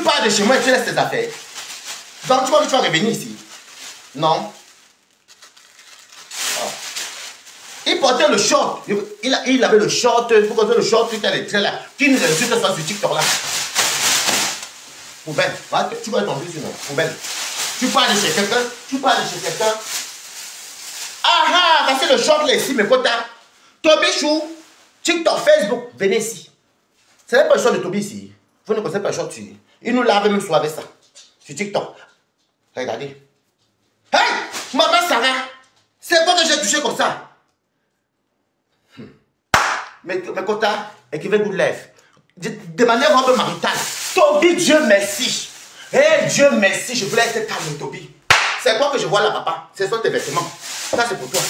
pars de chez moi et tu laisses tes affaires. Donc tu vois que tu vas revenir ici. Non. Oh. Il portait le short. Il avait le short. Pour porter le short, tu as les traits là. Tu nous insultes ça sur TikTok là. Poubelle. Tu vas tomber sur moi. Poubelle. Tu pars de chez quelqu'un. Tu pars de chez quelqu'un. Ah, parce que le short là ici, mes quotas. Toby Chou, TikTok, Facebook, venez ici. Ce n'est pas le short de Toby ici. Vous ne connaissez pas le short ici. Il nous lave même soir avec ça. Sur TikTok. Regardez. Hey, maman Sarah, c'est quoi que j'ai touché comme ça? Mes quotas, écrivez good life. De manière robe maritale. Toby, Dieu merci. Hey, Dieu merci, je voulais être calme, Toby. C'est quoi que je vois là, papa? Ce sont tes vêtements. Ça, c'est pour toi.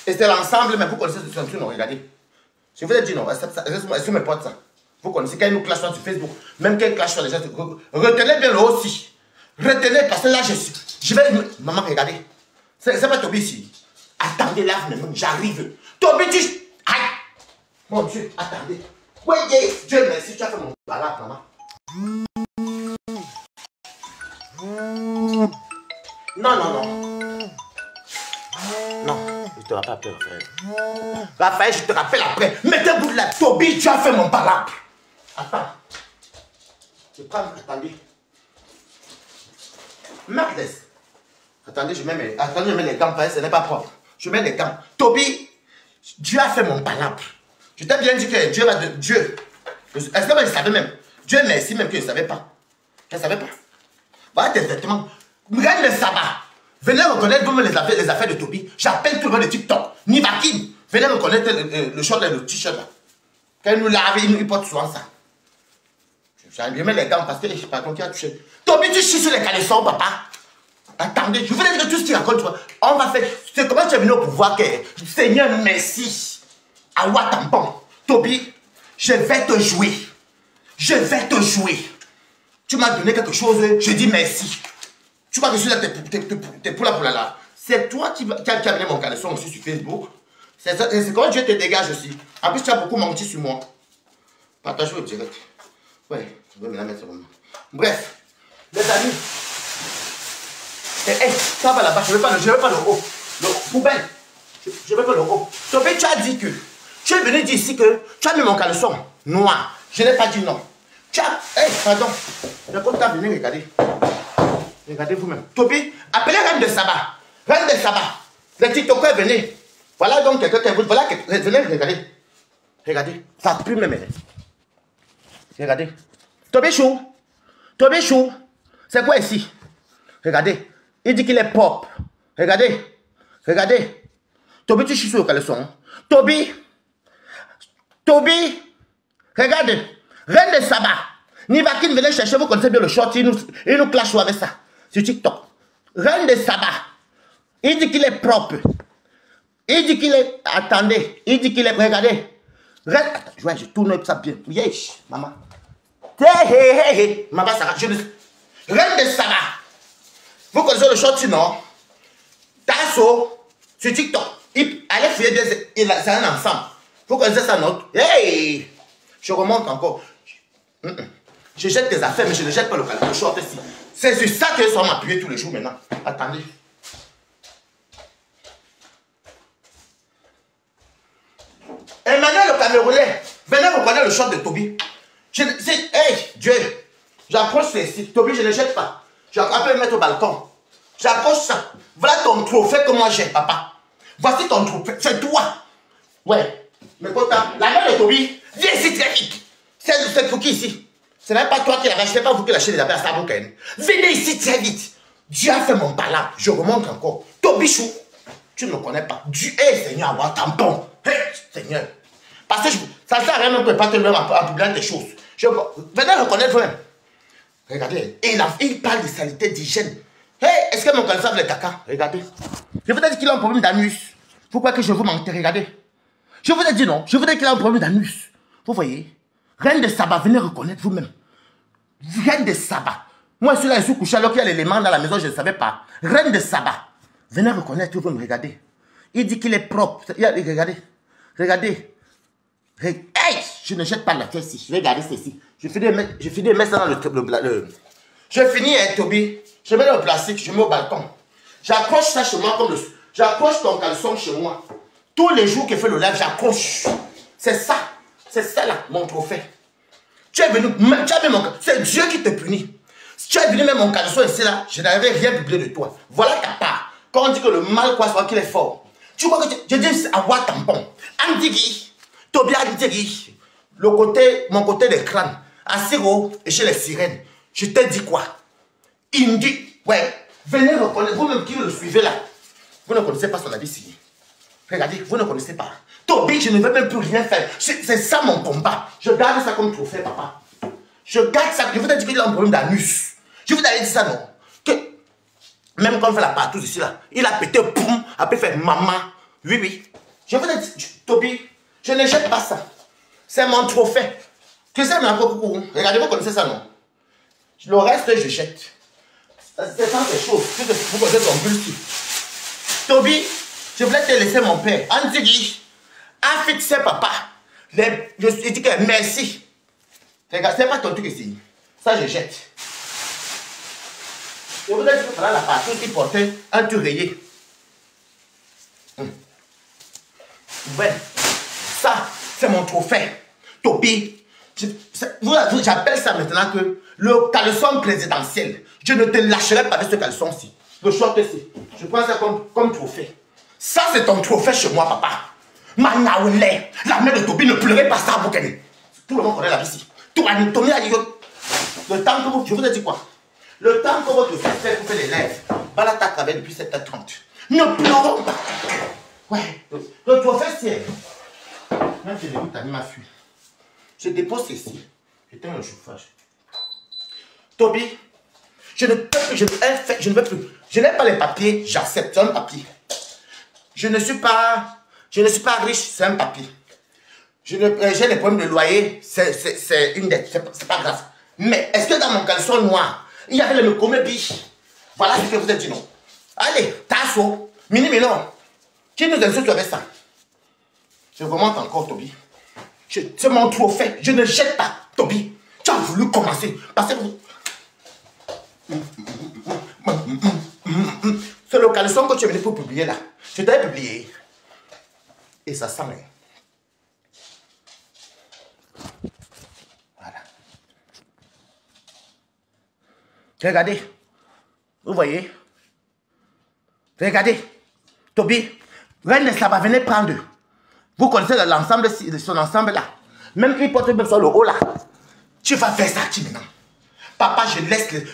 Et c'est l'ensemble, mais vous connaissez ce son non, regardez. Je vous ai dit non, est-ce que mes potes ça? Vous connaissez, quand ils nous clashent sur Facebook, même quand ils clashent sur les gens, retenez bien le haut aussi. Retenez, parce que là, je vais... Maman, regardez. C'est pas Toby ici. Attendez là, même, j'arrive. Toby, tu... Aïe! Mon Dieu, attendez. Oui, Dieu merci, tu as fait mon balade, maman. Non, non, non. Non, je te rappelle après, Raphaël. Raphaël, je te rappelle après. Mettez-vous là, Toby, tu as fait mon balade. Attends. Je prends, attendez. Mardes. Attendez, je mets les gants, parce que ce n'est pas propre. Je mets les gants. Toby, Dieu a fait mon palabre. Je t'ai bien dit que Dieu va de Dieu. Est-ce que je savais même? Dieu merci même que je ne savais pas. Je ne savais pas. Voilà tes vêtements. Regarde le sabbat. Venez reconnaître vous-même les affaires de Toby. J'appelle tout le monde de TikTok. Nivakin. Venez reconnaître le short et le t-shirt là. Quand il nous lave, il porte souvent ça. Je mets les gants parce que je ne sais pas qui a touché. Toby, tu chies sur les caleçons, papa. Attendez, je voulais dire que tout ce qu'il raconte, on va faire. C'est comment tu es venu au pouvoir que Seigneur, merci. Awa tampon. Toby, je vais te jouer. Je vais te jouer. Tu m'as donné quelque chose, je dis merci. Tu vois que je suis là, t'es pour là. C'est toi qui as amené mon caleçon aussi sur Facebook. C'est comment Dieu te dégage aussi. En plus, tu as beaucoup menti sur moi. Partage-le au direct. Ouais, je vais me la mettre sur moi. Bref, les amis. Ça va là-bas, je ne veux pas le haut. Le poubelle. Je veux pas le haut. Toby, tu as dit que. Tu es venu dire ici que tu as mis mon caleçon noir. Je n'ai pas dit non. Tu as. Pardon. Le compte t'a venu, regardez. Regardez vous-même. Toby, appelez Reine de Sabbat. Reine de Sabbat. Les TikTokers, venez. Voilà donc quelqu'un qui vous. Voilà, venez, regardez. Regardez. Ça pue même. Regardez. Toby Chou. Toby Chou. C'est quoi ici? Regardez. Il dit qu'il est pop. Regardez. Regardez. Toby, tu chies sur le caleçon. Toby. Toby. Regardez. Reine de Sabbat. Nivakin venait chercher, vous connaissez bien le short, il nous clash avec ça. Sur TikTok. Reine de Sabbat. Il dit qu'il est propre. Il dit qu'il est... Attendez. Il dit qu'il est... Regardez. Reine... Attends, je tourne ça bien. Yesh, maman. Hey. Maman, ça je... Reine de Sabbat. Vous connaissez le short, non? Tasso. Sur TikTok. Allez fouiller bien. C'est un ensemble. Vous connaissez ça, non? Hey. Je remonte encore. Je jette des affaires, mais je ne jette pas le short ici. C'est sur ça que sont m'appuyer tous les jours maintenant. Attendez. Emmanuel le Camerounais, venez reconnaître le short de Toby. Hey, Dieu. J'approche ceci. Toby, je ne jette pas. J'approche le mettre au balcon. J'approche ça. Voilà ton trophée que moi j'ai, papa. Voici ton trophée. C'est toi. Ouais. Mais quand la mère de Toby, viens ici très vite. C'est pour qui ici? Ce n'est pas toi qui l'as racheté, pas vous qui l'achetez les affaires à Saboukane. Venez ici très vite. Dieu a fait mon palabre. Je remonte encore. Toby Chou, tu ne me connais pas. Dieu est Seigneur, avoir tampon. Hey, Seigneur. Parce que ça ne sert à rien de ne pas te lever en publiant des choses. Venez reconnaître vous-même. Regardez, il parle de saleté, d'hygiène. Hey, est-ce que mon califat le caca? Regardez. Je vous ai dit qu'il a un problème d'anus. Pourquoi que je vous mentais? Regardez. Je vous ai dit non. Je vous ai dit qu'il a un problème d'anus. Vous voyez? Reine de Sabbat, venez reconnaître vous-même. Reine de Sabbat. Moi, je suis là, je suis couché alors qu'il y a l'élément dans la maison, je ne savais pas. Reine de Sabbat. Venez reconnaître vous-même, regardez. Il dit qu'il est propre. Regardez. Regardez. Hey, je ne jette pas la tête ici. Je vais garder ceci. Je finis de mettre ça dans le... Je finis, hein, Toby. Je mets dans le plastique, je mets au balcon. J'accroche ça chez moi comme le... J'accroche ton caleçon chez moi. Tous les jours qu'il fait le live, j'accroche. C'est ça. C'est ça là, mon trophée. Tu es venu, c'est Dieu qui te punit. Si tu es venu mettre mon caleçon ici là, je n'avais rien publié de toi. Voilà ta part. Quand on dit que le mal croit soit qu'il est fort. Tu vois que je dis avoir tampon. Andigi, Toby Andigi, mon côté des crânes, à Siro et chez les sirènes. Je t'ai dit quoi? Indi, ouais, venez reconnaître, vous-même qui le suivez là. Vous ne connaissez pas son habit signé. Regardez, vous ne connaissez pas. Toby, je ne veux même plus rien faire. C'est ça mon combat. Je garde ça comme trophée, papa. Je garde ça. Je vous ai dit qu'il a un problème d'anus. Je vous avais dit ça, non? Que même quand on fait la partouze ici, là, il a pété, boum, après fait maman. Oui, oui. Je vous ai dit, Toby, je ne jette pas ça. C'est mon trophée. Tu sais, mais encore beaucoup. Regardez, vous connaissez ça, non? Le reste, je jette. C'est pas quelque chose. Vous connaissez ton bulle. Toby, je voulais te laisser mon père. Antigui, a fixé papa. Je lui dis que merci. Regarde, c'est pas ton truc ici. Ça, je jette. Je voudrais dire que voilà la partie qui portait un truc rayé. Ouais. Ça, c'est mon trophée. Toby. J'appelle ça maintenant que le caleçon présidentiel. Je ne te lâcherai pas de ce caleçon-ci. Le short-ci. Je prends ça comme trophée. Ça, c'est ton trophée chez moi, papa. Manaoulé. La mère de Toby ne pleurait pas ça, Boukani. Tout le monde connaît la vie ici. Tout le monde connaît la vie. Le temps que vous... Je vous ai dit quoi? Le temps que votre fils fait pour faire les lèvres. Balata travaille depuis 7h30. Ne pleurons pas. Ouais. Le trophée, c'est... Même si j'ai vu ta m'a fui. Je dépose ici. J'éteins le chauffage. Toby, je ne peux plus, je ne veux plus. Je n'ai pas les papiers, j'accepte un papier. Je ne suis pas riche, c'est un papier. J'ai des problèmes de loyer, c'est une dette, c'est pas grave. Mais est-ce que dans mon caleçon noir, il y avait le comébi? Voilà ce que vous avez dit, non? Allez, tasso, mini-milon. Qui nous insulte avec ça? Je remonte encore, Toby. C'est mon trophée. Je ne jette pas, Toby. Tu as voulu commencer. Parce que c'est le caleçon que tu es venu pour publier là. Je t'avais publié. Et ça sent. Voilà. Regardez. Vous voyez? Regardez. Toby. Reine ça va venir prendre. Vous connaissez l'ensemble de son ensemble là. Même il porte même sur le haut là. Tu vas faire ça qui maintenant. Papa,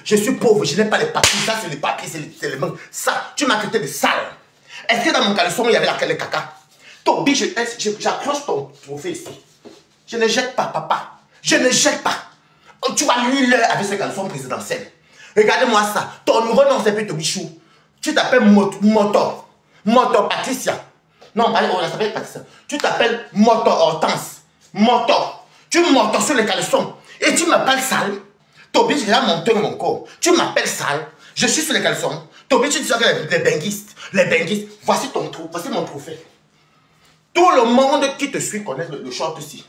je suis pauvre, je n'ai pas les papiers. Ça, c'est les papiers, c'est les mains. Ça, tu m'as traité de sale. Est-ce que dans mon caleçon, il y avait le caca? Toby, j'accroche ton trophée ici. Je ne jette pas, papa. Je ne jette pas. Oh, tu vas lire avec ce caleçon présidentiel. Regardez-moi ça. Ton nouveau nom, c'est plus Tobichou. Tu t'appelles Moto Patricia. Non, on s'appelle Patricia. Tu t'appelles Moto Hortense. Moto. Tu montes sur les caleçons. Et tu m'appelles sale. Toby, j'ai là monté mon corps. Tu m'appelles sale. Je suis sur les caleçons. Toby, tu dis que les benguistes. Voici ton trou. Voici mon trophée. Tout le monde qui te suit connaît le short ici.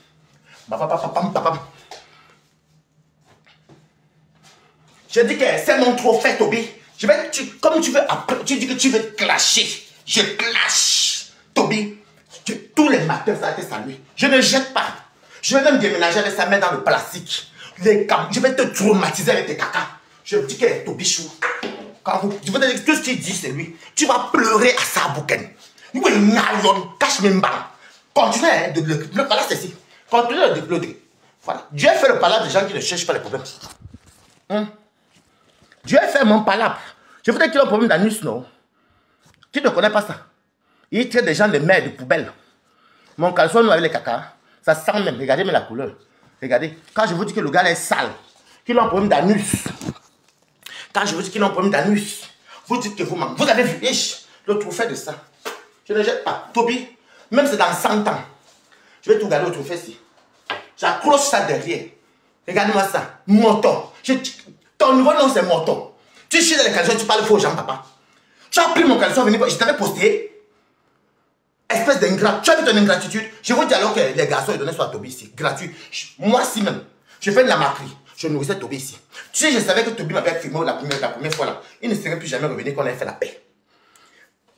Je dis que c'est mon trophée, Toby. Comme tu veux, tu dis que tu veux clasher. Je clash. Toby, tous les matins, ça a été salué. Je ne jette pas. Je vais même déménager avec sa main dans le plastique. Je vais te traumatiser avec tes caca. Je dis que est Tobichou. Je veux te dire que tout ce qu'il dit, c'est lui. Tu vas pleurer à sa bouquin. Cache mes mains. Continue le palace c'est ici. Continue de pleurer. Voilà. Dieu fait le palabre des gens qui ne cherchent pas les problèmes. Dieu fait mon palabre. Je veux dire qu'il a un problème d'anus, non? Qui ne connaît pas ça? Il traite des gens de merde, de poubelle. Mon caleçon noir avec les caca, ça sent même. Regardez mais la couleur. Regardez. Quand je vous dis que le gars est sale, qu'il a un problème d'anus. Quand je vous dis qu'il a un problème d'anus, vous dites que vous avez vu le trophée de ça. Je ne jette pas. Toby, même c'est dans 100 ans, je vais tout garder au trophée ici. J'accroche ça derrière. Regardez-moi ça. Moto. Ton nouveau nom c'est Moto. Tu chies dans les caleçons, tu parles faux aux gens, papa. Tu as pris mon caleçon, je t'avais posté. Espèce d'ingrat. Tu as vu ton ingratitude? Je vous dis alors que les garçons ils donnaient ça à Toby ici. Gratuit. Moi si même. Je fais de la maquerie. Je nourrissais Toby ici. Tu sais, je savais que Toby m'avait filmé la première fois là. Il ne serait plus jamais revenu qu'on ait fait la paix.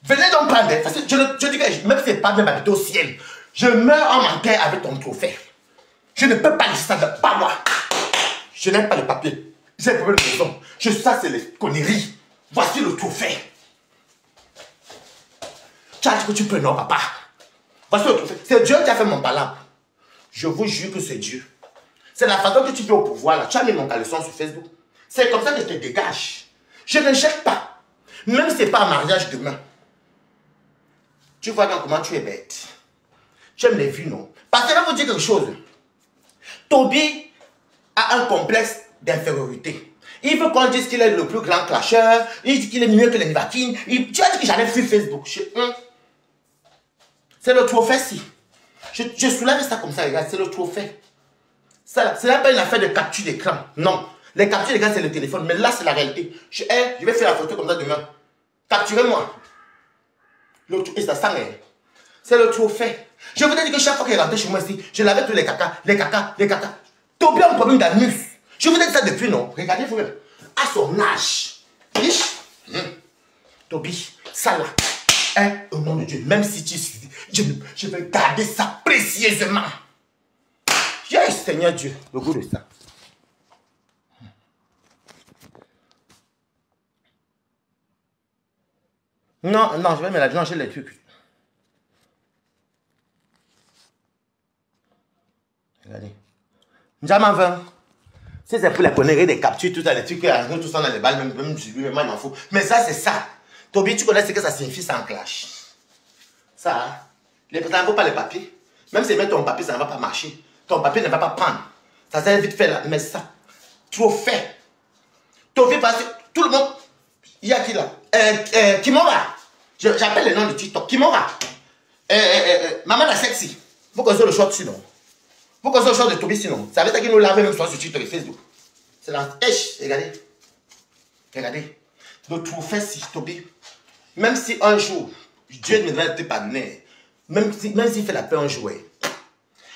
Venez donc prendre. Parce que je dis que même si c'est pas même habité au ciel, je meurs en enterre avec ton trophée. Je ne peux pas laisser ça. Pas moi. Je n'aime pas le papier. J'ai un problème de maison. Ça, c'est les conneries. Voici le trophée. Tu as dit que tu peux, non, papa. Voici le trophée. C'est Dieu qui a fait mon palabre. Je vous jure que c'est Dieu. C'est la façon que tu fais au pouvoir, là. Tu as mis mon caleçon sur Facebook. C'est comme ça que je te dégage. Je ne jette pas. Même si ce n'est pas un mariage demain. Tu vois donc comment tu es bête. Tu aimes les vues, non? Parce que je vais vous dire quelque chose. Toby a un complexe d'infériorité. Il veut qu'on dise qu'il est le plus grand clasheur. Il dit qu'il est mieux que les Nivakines. Tu as dit que j'avais vu Facebook. C'est le trophée-ci. Je soulève ça comme ça, regarde. C'est le trophée. Ce n'est pas une affaire de capture d'écran. Non. Les captures d'écran, c'est le téléphone. Mais là, c'est la réalité. Je vais faire la photo comme ça demain. Capturez-moi. Et ça sent. C'est le trophée. Je vous ai dit que chaque fois qu'il est rentré chez moi ici, je lavais tous les caca, les caca, les caca. Toby a un problème d'anus. Je vous ai dit ça depuis, non? Regardez vous-même. À son âge. Toby, ça là. Au nom de Dieu, même si tu suis, je vais garder ça précieusement. Yes, Seigneur Dieu, le goût de ça. Non, non, je vais mélanger les trucs. Regardez. Jamais 20. Si c'est pour les conneries, des captures, tout ça, les trucs, tout ça dans les balles, même je m'en fous. Mais ça, c'est ça. Toby, tu connais ce que ça signifie sans clash. Ça, ça ne vaut pas les papiers. Même si tu mets ton papier, ça ne va pas marcher. Ton papier ne va pas prendre. Ça s'est vite fait là. Mais ça, trop fait. Toby, parce que tout le monde. Il y a qui là? Kimora. J'appelle le nom de TikTok. Kimora. Maman la sexy. Vous connaissez le short sinon. Vous connaissez le short de Toby sinon. Ça veut dire qu'il nous lave même sur TikTok et Facebook. C'est la tèche. Regardez. Regardez. Le trophée si Toby. Même si un jour, Dieu ne va te pardonner. Même s'il fait la paix un jour.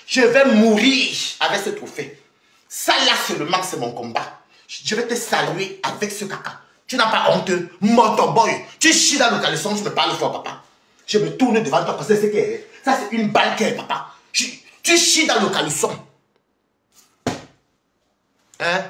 Je vais mourir avec ce trophée. Ça là seulement c'est mon combat. Je vais te saluer avec ce caca. Tu n'as pas honte, motoboy. Tu chies dans le caleçon, tu me parles fort, papa. Je me tourne devant toi parce que c'est que ça c'est une balle qui est, papa. Tu chies dans le caleçon. Hein?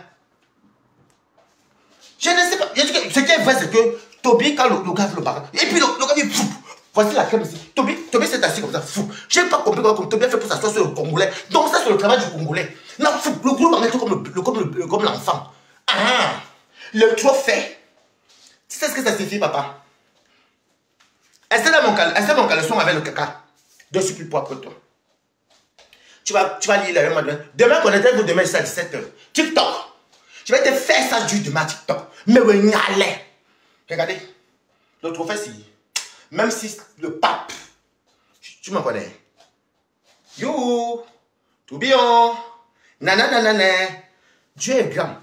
Je ne sais pas. Ce qui est vrai, c'est que Toby, quand le gars fait le barrage, et puis le gars dit fou. Voici la crème ici. Toby s'est assis comme ça, fou. Je n'ai pas compris comment Toby a fait pour s'asseoir sur le Congolais. Donc ça, c'est le travail du Congolais. Non, fou. Le gros va mettre comme l'enfant. Ah, le trophée. Tu sais ce que ça signifie, papa? Est-ce que mon caleçon avec le caca? Je suis plus propre que toi. Tu vas lire avec moi demain. Demain, connectez-vous demain, c'est à 17h. TikTok. Je vais te faire ça du demain, TikTok. Mais oui, allez. Regardez. Le trophée, c'est. Même si le pape. Tu me connais. You. Tout bien. Nanana. Dieu est grand.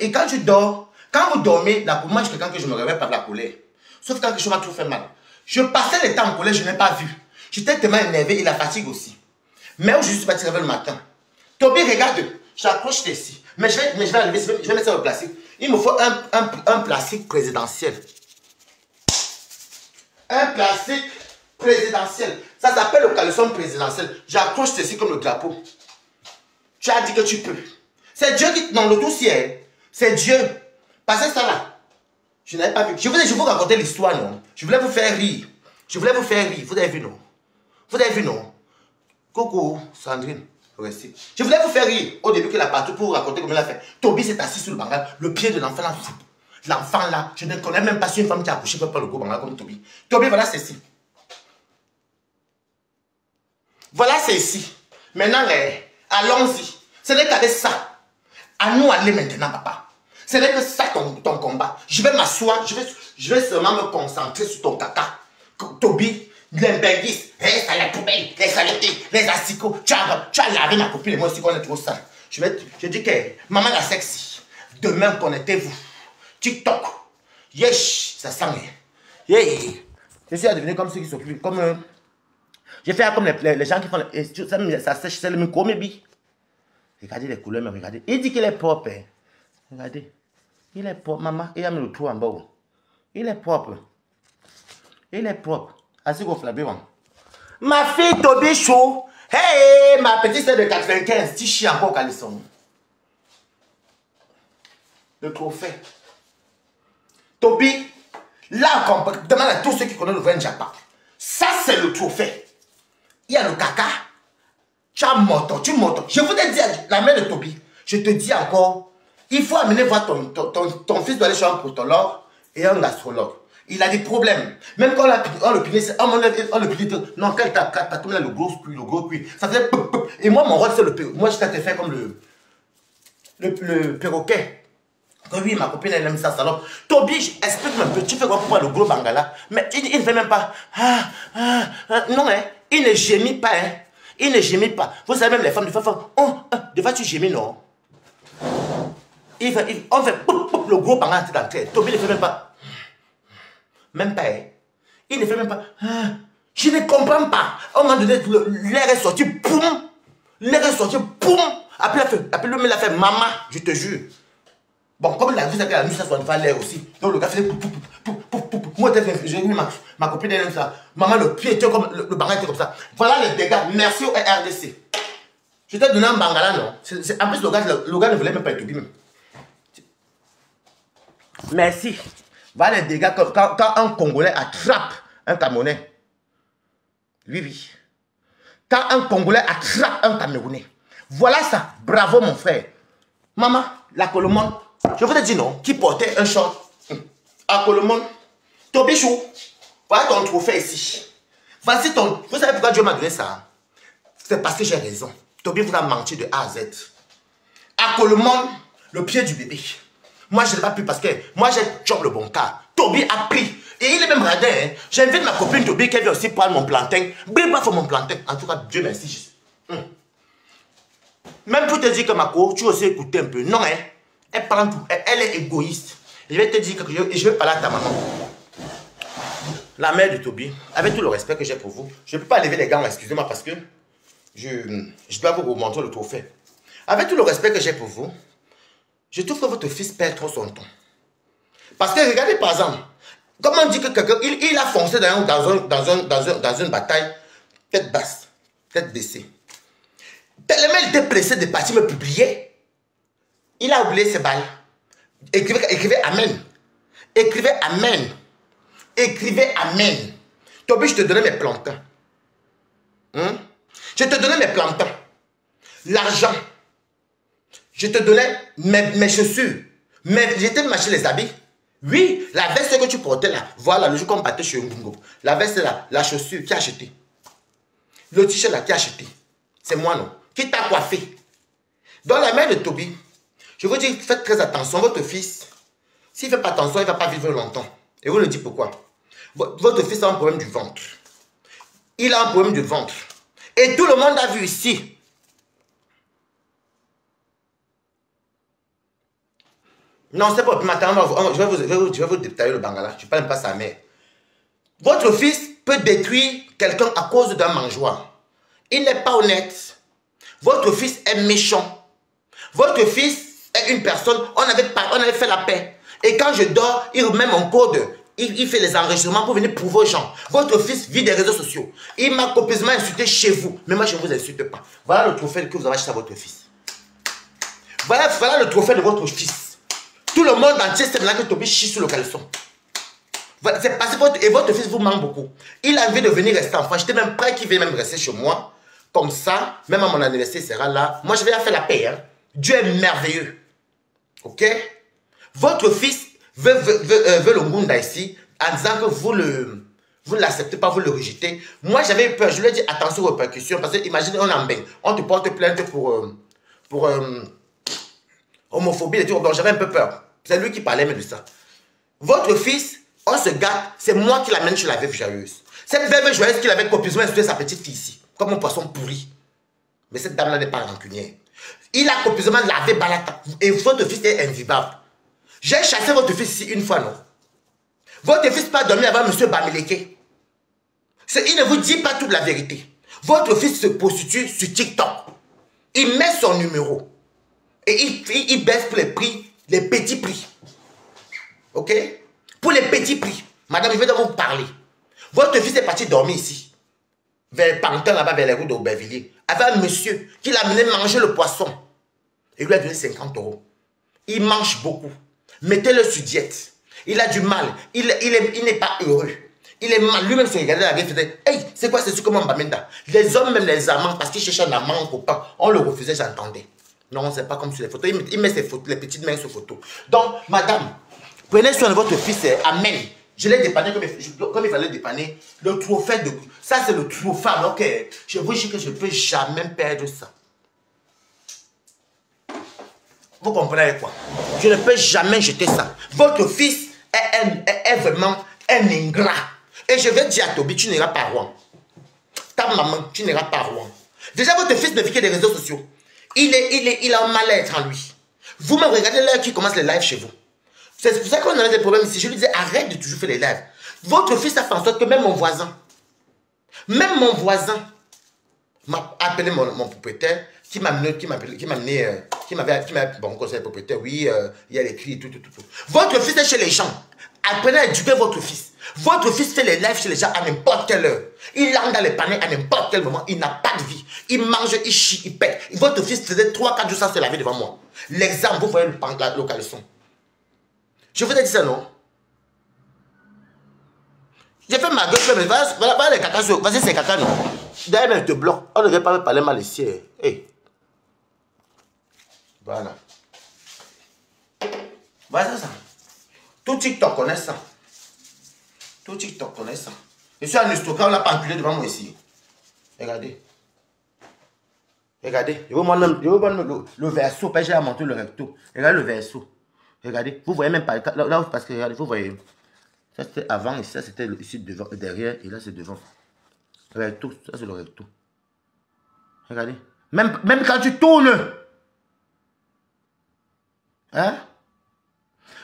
Et quand tu dors, quand vous dormez, moi, je suis quelqu'un que je me réveille par la colère. Sauf quand quelque chose m'a trop fait mal. Je passais le temps en colère, je n'ai pas vu. J'étais tellement énervé et la fatigue aussi. Mais aujourd'hui, je suis parti réveiller le matin. Toby, regarde, j'accroche ici. Mais je vais arriver, je vais mettre ça au plastique. Il me faut un plastique présidentiel. Un plastique présidentiel. Ça s'appelle le caleçon présidentiel. J'accroche ceci comme le drapeau. Tu as dit que tu peux. C'est Dieu qui... Non, le dossier, c'est Dieu. Parce que ça là, je n'avais pas vu. Je vous raconter l'histoire, non? Je voulais vous faire rire. Vous avez vu, non? Vous avez vu, non? Coucou, Sandrine. Restez. Je voulais vous faire rire au début qu'il a partout pour vous raconter comment il a fait. Toby s'est assis sur le bangal, le pied de l'enfant là. L'enfant là, je ne connais même pas si une femme qui a accouché peut pas le gros bangal comme Toby. Toby, voilà, c'est ici. Voilà, c'est ici. Maintenant, allons-y. Ce n'est qu'avec ça. À nous aller maintenant, papa. Ce n'est que ça ton combat. Je vais m'asseoir, je vais seulement me concentrer sur ton caca. Toby, l'imbéguiste, reste à la poubelle, les saletés, les asticots. Tu as lavé ma copine et moi aussi qu'on est trop sale. Je dis que, maman la sexy, demain connectez-vous. TikTok, yesh, ça sent. Yeah. Je suis à devenir comme ceux qui s'occupent, comme Je fais comme les gens qui font... Ça sèche, c'est le micro-mébi. Regardez les couleurs, mais regardez. Il dit qu'il est propre. Hein. Regardez. Il est propre, maman. Il a mis le trou en bas. Il est propre. Il est propre. Assis au flabéron. Ma fille Toby Chou. Hey, ma petite sœur de 95. Tu chies encore calisson. Le trophée. Toby, là, demande à tous ceux qui connaissent le vrai Njapa. Ça, c'est le trophée. Il y a le caca. Tu as moto, tu montes. Je voudrais dire, la mère de Toby, je te dis encore, il faut amener voir ton fils doit aller chez un protologue et un astrologue. Il a des problèmes. Même quand on le punit, on le punit, non, quand t'as comme là le gros cuit, ça faisait pop, pop. Et moi, mon rôle, c'est le perroquet. Moi, je t'ai fait comme le perroquet. Oui, ma copine, elle aime ça, salope. Toby, explique-moi un peu, tu fais quoi pour voir le gros bangala? Mais il ne fait même pas. Non, hein, il ne gémit pas, hein. Il ne gémit pas. Vous savez, même les femmes, des fois, des fois tu gémis, non? On fait poup, poup, le gros bangala dans la tête. Toby ne fait même pas. Même pas, hein. Il ne fait même pas. Je ne comprends pas. À un moment donné, l'air est sorti, boum. L'air est sorti, boum. Après, l'homme, il a fait maman, je te jure. Bon, comme la vie, la nuit, ça soit devant l'air aussi. Donc le gars faisait pou, pou, pou, pou, pou, pou. Moi, j'ai vu ma copine, elle aime ça. Maman, le pied était comme, le bangala était comme ça. Voilà les dégâts. Merci au RDC. Je t'ai donné un bangala, non? En plus, le gars ne voulait même pas être même. Merci. Voilà les dégâts quand un Congolais attrape un Camerounais. Oui, oui. Quand un Congolais attrape un Camerounais. Voilà ça. Bravo, mon frère. Maman, la Colomone. Je vous ai dit non, qui portait un short à Colomone. Toby Chou, voilà ton trophée ici. Voici ton... Vous savez pourquoi Dieu m'a donné ça? C'est parce que j'ai raison. Toby vous a menti de A à Z. À Colomone, le pied du bébé. Moi, je ne l'ai pas pu parce que moi, j'ai job le bon cas. Toby a pris. Et il est même radin. Hein. J'invite ma copine Toby qui vient aussi prendre mon plantain. Brille pas pour mon plantain. En tout cas, Dieu merci. Même pour te dire que ma co, tu aussi écouter un peu. Non, hein. Elle prend tout. Elle est égoïste. Je vais te dire que je vais parler à ta maman. La mère de Toby, avec tout le respect que j'ai pour vous, je ne peux pas lever les gants, excusez-moi, parce que je dois vous montrer le trophée. Avec tout le respect que j'ai pour vous, je trouve que votre fils perd trop son temps. Parce que regardez par exemple, comment on dit que quelqu'un, il a foncé dans une bataille, tête basse, tête baissée. Tellement il était pressé de partir me publier, il a oublié ses balles. Écrivez Amen. Écrivez Amen. Écrivez Amen. Toby, je te donnais mes plantains. Je te donnais mes plantains. L'argent. Je te donnais mes chaussures. J'étais m'acheter les habits. Oui, la veste que tu portais là. Voilà, le jour qu'on partait chez Ngungo. La veste là, la chaussure, qui a acheté? Le t-shirt là, qui a acheté? C'est moi, non? Qui t'a coiffé? Dans la main de Toby, je vous dis, faites très attention. Votre fils, s'il ne fait pas attention, il ne va pas vivre longtemps. Et vous le dites pourquoi? Votre fils a un problème du ventre. Il a un problème du ventre. Et tout le monde a vu ici. Non, c'est pas. Maintenant, je vais vous détailler le bangala. Je ne parle même pas sa mère. Votre fils peut détruire quelqu'un à cause d'un mangeoire. Il n'est pas honnête. Votre fils est méchant. Votre fils est une personne, on avait fait la paix. Et quand je dors, il met mon code. Il fait les enregistrements pour venir prouver aux gens. Votre fils vit des réseaux sociaux. Il m'a copieusement insulté chez vous. Mais moi, je ne vous insulte pas. Voilà le trophée que vous avez acheté à votre fils. Voilà le trophée de votre fils. Tout le monde entier sait maintenant que Toby chie sur le caleçon. C'est parce que votre fils vous manque beaucoup. Il a envie de venir rester en France. J'étais même prêt qu'il vienne même rester chez moi. Comme ça, même à mon anniversaire, il sera là. Moi, je vais faire la paix. Hein. Dieu est merveilleux. Ok? Votre fils veut le Ngunda ici en disant que vous ne l'acceptez pas, vous le rejetez. Moi, j'avais eu peur. Je lui ai dit attention aux répercussions. Parce que imaginez, on en bain. On te porte plainte pour homophobie. Donc, j'avais un peu peur. C'est lui qui parlait même de ça. Votre fils, on se gâte. C'est moi qui l'amène chez la veuve joyeuse. Cette veuve joyeuse qu'il avait copieusement insulté sa petite fille ici. Comme un poisson pourri. Mais cette dame-là n'est pas rancunière. Il a copieusement lavé Balata. Et votre fils est invivable. J'ai chassé votre fils ici une fois, non? Votre fils pas dormi avant M. Bamileke. Il ne vous dit pas toute la vérité. Votre fils se prostitue sur TikTok. Il met son numéro. Et il baisse pour les prix, les petits prix. Ok? Pour les petits prix. Madame, je vais vous parler. Votre fils est parti dormir ici. Vers Pantin, là-bas, vers les routes d'Aubervilliers. Avec un monsieur qui l'a amené manger le poisson. Il lui a donné 50 €. Il mange beaucoup. Mettez-le sur diète. Il a du mal. Il n'est pas heureux. Il est mal. Lui-même se regardait dans la vie et faisait, hey, c'est quoi, c'est ce comme un Bamenda? Les hommes, même les amants, parce qu'ils cherchaient un amant, un copain, on le refusait, j'entendais. Non, c'est pas comme sur les photos. Il met ses photos, les petites mains sur photo. Donc, madame, prenez soin de votre fils. Amen. Je l'ai dépanné comme il fallait dépanner. Le trophée de... Ça, c'est le trophée. Ok. Je vous dis que je ne peux jamais perdre ça. Vous comprenez quoi? Je ne peux jamais jeter ça. Votre fils est vraiment un ingrat. Et je vais dire à Toby, tu n'iras pas à Rouen. Ta maman, tu n'iras pas à Rouen. Déjà, votre fils ne vit que des réseaux sociaux. Il a un mal-être en lui. Vous-même, regardez l'heure qui commence les lives chez vous. C'est pour ça qu'on a des problèmes ici. Je lui disais, arrête de toujours faire les lives. Votre fils a fait en sorte que même mon voisin m'a appelé mon propriétaire, qui m'avait, bon, conseil propriétaire, oui, il y a les cris, tout. Votre fils est chez les gens. Apprenez à éduquer votre fils. Votre fils fait les lives chez les gens à n'importe quelle heure. Il entre dans les paniers à n'importe quel moment. Il n'a pas de vie. Il mange, il chie, il pète. Votre fils faisait 3-4 jours sans se laver devant moi. L'exemple, vous voyez le caleçon. Je vous ai dit ça, non? J'ai fait ma gueule, mais voilà les cacas. Vas-y, c'est caca, non? D'ailleurs, même, je te bloque. On ne devrait pas me parler mal ici. Hey. Voilà. Voilà ça. Tout TikTok connaît ça. Tout TikTok connaît ça. Je suis un histogramme, on l'a pas enculé devant moi ici. Regardez. Regardez. Je vous montre le verso. J'ai à montrer le recto. Regardez le verso. Regardez. Vous voyez même pas. Là, parce que regardez, vous voyez. Ça c'était avant et ça c'était ici devant, derrière. Et là c'est devant. Le recto. Ça c'est le recto. Regardez. Même quand tu tournes. Hein?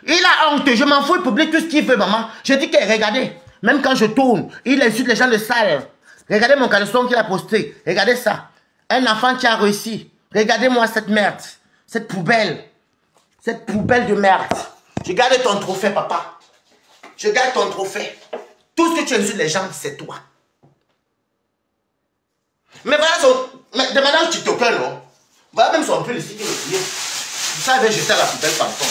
Il a honte, je m'en fous, il publie tout ce qu'il veut, maman. Je dis que, regardez, même quand je tourne, il insulte les gens de salle. Regardez mon caleçon qu'il a posté. Regardez ça. Un enfant qui a réussi. Regardez-moi cette merde. Cette poubelle. Cette poubelle de merde. Je garde ton trophée, papa. Je garde ton trophée. Tout ce que tu insultes les gens, c'est toi. Mais voilà, de maintenant tu te plains, non? Voilà même son peu ici qui est plié. Ça, je vais jeter à la poubelle par contre.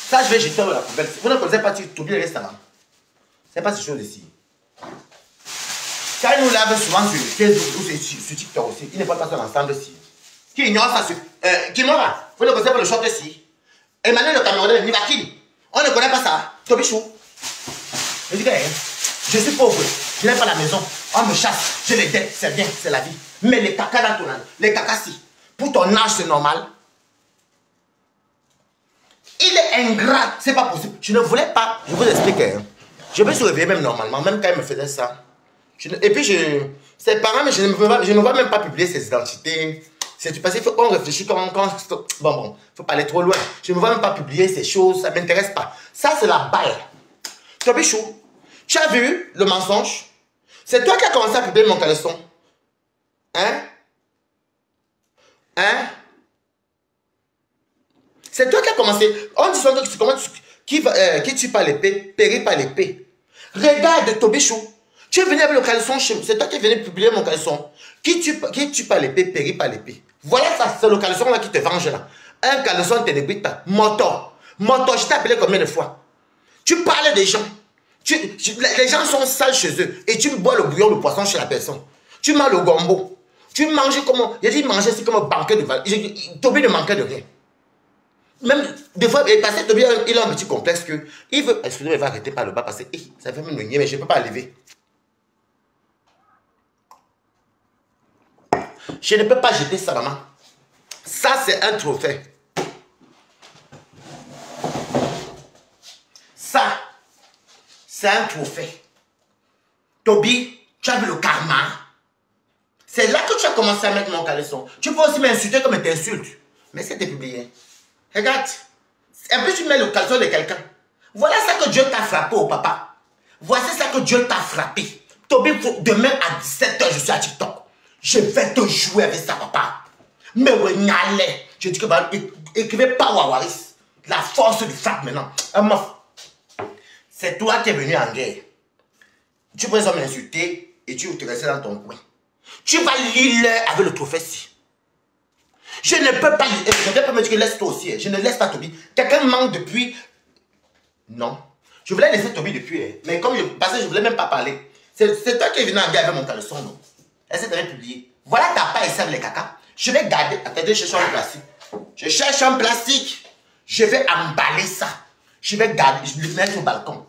Ça, je vais jeter à la poubelle. Vous ne connaissez pas Toby le restaurant. C'est pas ces choses ici. Quand il nous lave souvent sur Facebook ou sur TikTok aussi, il ne parle pas sur l'ensemble ici. Qui ignore ça sur... qui ignore? Vous ne connaissez pas le short ici. Emmanuel le Camerounais, Nivakil. On ne connaît pas ça. Toby Chou. Je dis que je suis pauvre. Je n'ai pas la maison. On me chasse. J'ai les dettes. C'est bien, c'est la vie. Mais les cacas dans ton âge, les cacas si. Pour ton âge, c'est normal. Il est ingrat, c'est pas possible. Je ne voulais pas, je vous explique. Hein. Je me suis réveillé même normalement, même quand il me faisait ça. Et puis, ses parents, mais je ne vois même pas publier ses identités. C'est parce qu'il faut qu'on réfléchisse bon, il faut pas aller trop loin. Je ne vois même pas publier ces choses, ça ne m'intéresse pas. Ça, c'est la balle. Toby Chou, tu as vu le mensonge? C'est toi qui as commencé à publier mon caleçon. Hein? Hein? C'est toi qui as commencé. On dit souvent que comment qui tue par l'épée, périt par l'épée. Regarde Toby Chou. Tu es venu avec le caleçon chez moi. C'est toi qui es venu publier mon caleçon. Qui tue par l'épée, périt par l'épée. Voilà ça, c'est le caleçon là qui te venge là. Un caleçon ne te débite pas. Moto, je t'ai appelé combien de fois? Tu parles des gens. Les gens sont sales chez eux. Et tu bois le bouillon, le poisson chez la personne. Tu manges le gombo. Tu manges comme... Il a dit manger c'est comme un banquet de val. Toby ne manquait de rien. Même des fois, parce que Toby il a un petit complexe que il veut. Excusez-moi, il va arrêter par le bas parce que ça fait même le nier, mais je ne peux pas lever. Je ne peux pas jeter ça, maman. Ça, c'est un trophée. Ça, c'est un trophée. Toby, tu as vu le karma. C'est là que tu as commencé à mettre mon caleçon. Tu peux aussi m'insulter comme t'insultes. Mais c'est publié. Regarde. Et puis tu mets le caleçon de quelqu'un. Voilà ça que Dieu t'a frappé au papa. Voici ça que Dieu t'a frappé. Toby, demain à 17 h, je suis à TikTok. Je vais te jouer avec ça, papa. Mais ouais, n'allez. Je dis que écrivez pas Wawaris. La force du frappe maintenant. C'est toi qui es venu en guerre. Tu peux m'insulter et tu te rester dans ton coin. Tu vas lire avec le trophée-ci. Je ne peux pas, je ne vais pas me dire que laisse toi aussi. Je ne laisse pas Toby. Quelqu'un manque depuis. Non. Je voulais laisser Toby depuis. Mais comme parce que je ne voulais même pas parler. C'est toi qui es venu en guerre avec mon caleçon, non? Essaye de publier. Voilà ta part et serve les caca. Je vais garder. Attendez, je cherche un plastique. Je cherche un plastique. Je vais emballer ça. Je vais garder. Je vais le mettre au balcon.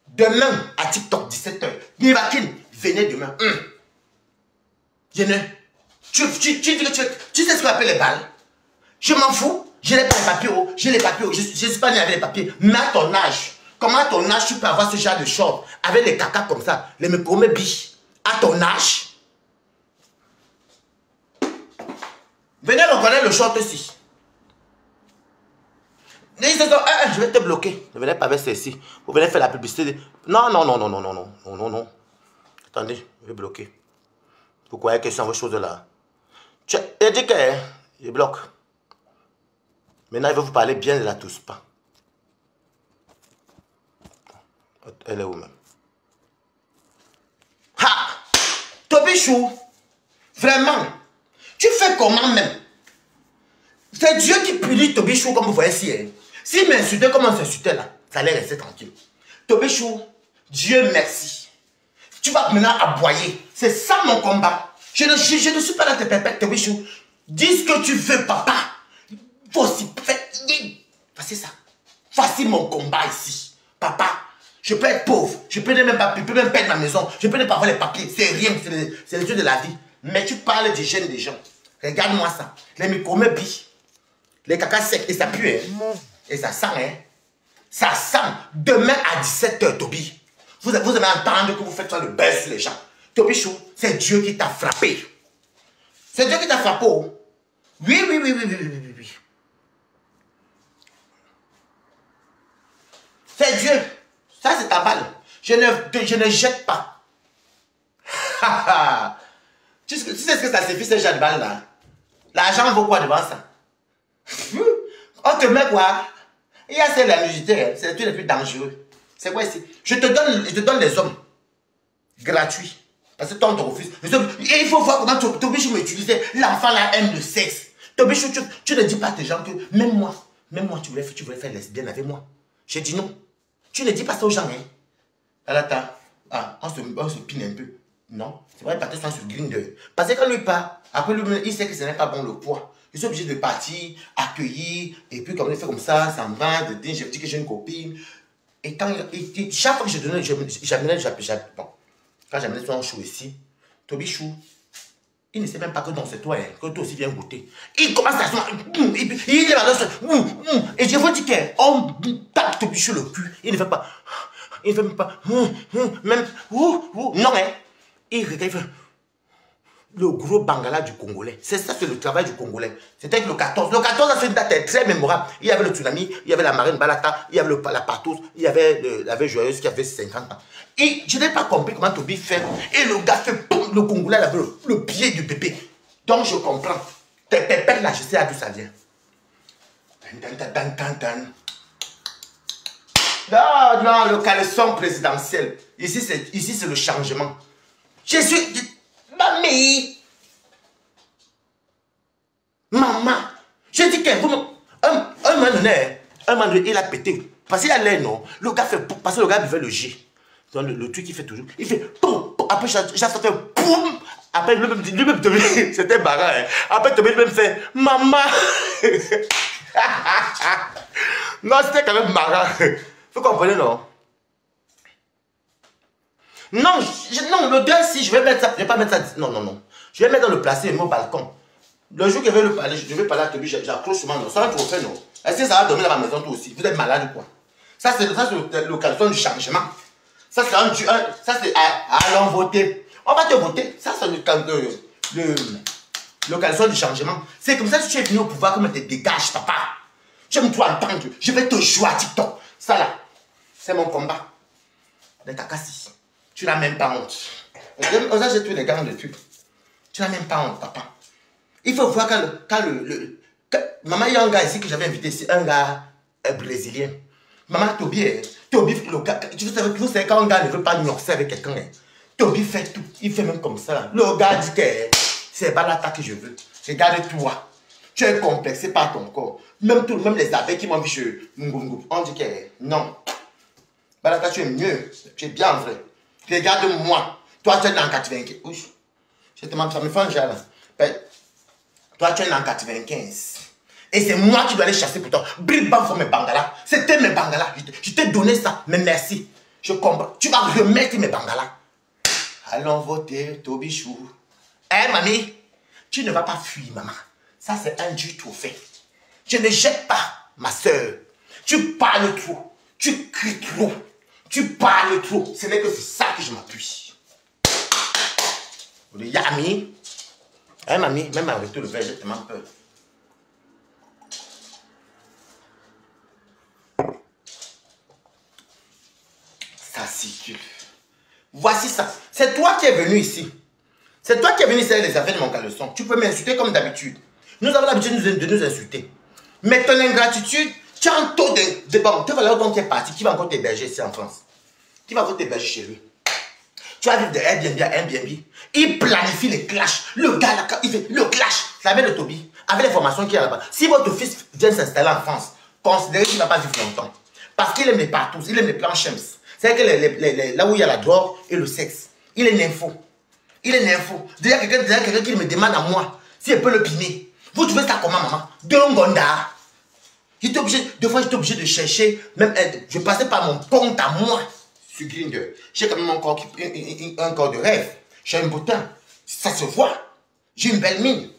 Demain, à TikTok, 17 h. Nivakin, venez demain. Tu dis que tu sais ce qu'on appelle les balles. Je m'en fous. Je n'ai pas les papiers. J'ai les papiers. Je ne suis pas né avec les papiers. Mais à ton âge, comment à ton âge tu peux avoir ce genre de short avec les caca comme ça, les mécomés biches? À ton âge, venez reconnaître le short ici. Je vais te bloquer. Ne venez pas avec ceci. Vous venez faire la publicité. Non. Attendez, je vais bloquer. Vous croyez que c'est vos choses là? Il dit que je bloque. Maintenant, il va vous parler bien de la Touspa. Elle est où même? Ha! Tobichou, vraiment, tu fais comment même? C'est Dieu qui punit Tobichou comme vous voyez ici. Hein? S'il m'insultait comme on s'insultait là, ça allait rester tranquille. Tobichou, Dieu merci. Tu vas maintenant aboyer. C'est ça mon combat. Je ne suis pas dans tes pépettes, Tobichou. Dis ce que tu veux, papa. Voici ça. Voici mon combat ici. Papa, je peux être pauvre. Je peux même perdre ma maison. Je peux ne pas avoir les papiers. C'est rien. C'est les trucs de la vie. Mais tu parles du gène des gens. Regarde-moi ça. Les micromébis. Les caca secs. Et ça pue. Hein? Et ça sent. Hein? Ça sent. Demain à 17 h, Toby. Vous allez entendre que vous faites ça le buzz sur les gens. Toby Chou, c'est Dieu qui t'a frappé. C'est Dieu qui t'a frappé. Oui. C'est Dieu. Ça, c'est ta balle. Je ne jette pas. Tu sais ce que ça suffit, ce genre de balle là? L'argent vaut quoi devant ça? On te met quoi? Il y a celle la militaire, c'est le truc le plus dangereux. C'est quoi ici? Je te donne les hommes. Gratuits. Parce que toi, on te refuse. Et il faut voir comment Tobichou m'utilisait. L'enfant là aime le sexe. Tobichou, tu ne dis pas à tes gens que même moi, tu voulais faire lesbienne avec moi. J'ai dit non. Tu ne dis pas ça aux gens, hein. On se pine un peu. Non, c'est vrai, partir sur Grindr. Parce que quand lui part, après lui, il sait que ce n'est pas bon le poids. Je suis obligé de partir, accueillir, et puis comme il fait comme ça me va, je dis que j'ai une copine. Et quand chaque fois que je donnais, quand j'amenais son chou ici, Tobichou, il ne sait même pas que non, c'est toi, hein, que toi aussi viens goûter. Il commence à il est là, et je vous dis qu'on tape Tobichou le cul, il ne fait pas, même pas, même, non, hein, il fait le gros bangala du Congolais. C'est ça, c'est le travail du Congolais. C'était le 14. Le 14, c'est une date très mémorable. Il y avait le tsunami, il y avait la marine Balata, il y avait la partouze, il y avait la veille joyeuse qui avait 50 ans. Et je n'ai pas compris comment Toby fait. Et le gars fait, le Congolais avait le pied du bébé. Donc je comprends. Tes pépères là, je sais à d'où ça vient. Non, le caleçon présidentiel. Ici, c'est le changement. Je suis... Mamie, maman, je dis qu'un moment donné, il a pété. Parce qu'il a l'air, non. Le gars fait, parce que le gars buvait le G. Donc le truc il fait toujours. Il fait poum, après j'ai fait poum. Après lui-même c'était marrant. Hein. Après lui-même fait maman. Non, c'était quand même marrant. Vous comprenez, non? Non, le 2, si je vais mettre ça, je vais pas mettre ça. Non. Je vais mettre dans le placé, mon balcon. Le jour que je vais le parler, je vais parler à Toby, j'accroche souvent, non. Ça, un trophée, non. Est-ce que ça va dormir dans ma maison, toi aussi? Vous êtes malade ou quoi? Ça, c'est le caleçon du changement. Ça, c'est allons voter. On va te voter. Ça, c'est le caleçon du changement. C'est comme ça que tu es venu au pouvoir, comme tu te dégages, papa. J'aime toi entendre. Je vais te jouer à TikTok. Ça, là, c'est mon combat. des cacassis. Tu n'as même pas honte. On a tous les gants de trucs. Tu n'as même pas honte, papa. Il faut voir maman, il y a un gars ici que j'avais invité ici, un gars brésilien. Maman, Toby, vous savez quand un gars ne veut pas nuancer avec quelqu'un, Toby fait tout. Il fait même comme ça. Le gars dit que c'est Balata que je veux. Regarde-toi. Tu es complexé par ton corps. Même les abeilles qui m'ont vu chez Mungungu, on dit que non. Balata, tu es mieux. Tu es bien vrai. Regarde-moi. Toi, tu es dans 95. Oui. Je te demande, ça me fait un gel là. Toi, tu es dans 95. Et c'est moi qui dois aller chasser pour toi. Bribam pour mes bangalas. C'était mes bangalas. Je t'ai donné ça. Mais merci. Je comprends. Tu vas remettre mes bangalas. Allons voter, Tobichou. Hein, mamie? Tu ne vas pas fuir, maman. Ça, c'est un du tout fait. Je ne jette pas, ma soeur. Tu parles trop. Tu cries trop. Tu parles trop. Ce n'est que c'est ça que je m'appuie. Yami. Hein, mamie? Même avec tout le verre, j'ai tellement peur. Ça circule. Voici ça. C'est toi qui es venu ici. C'est toi qui es venu ici avec les affaires de mon caleçon. Tu peux m'insulter comme d'habitude. Nous avons l'habitude de nous insulter. Mais ton ingratitude, tu as un taux de bon. Tu vas là donc tu es parti. Qui va encore t'héberger ici en France? Qui va encore t'héberger chez lui? Tu vas vivre de Airbnb à Airbnb. Il planifie les clashs. Le gars là, il fait le clash. C'est avec le Toby. Avec les formations qu'il y a là-bas. Si votre fils vient s'installer en France, considérez qu'il ne va pas vivre longtemps. Parce qu'il aime les partous. Il aime les plans Shems. C'est que là où il y a la drogue et le sexe, il est nympho. Il est nympho. Déjà quelqu'un qui me demande à moi si elle peut le piner. Vous trouvez ça comment, maman? De Ngonda. Deux fois, j'étais obligé de chercher. Même, je passais par mon compte à moi sur Grindr. J'ai quand même un corps de rêve. J'ai un bouton. Ça se voit. J'ai une belle mine.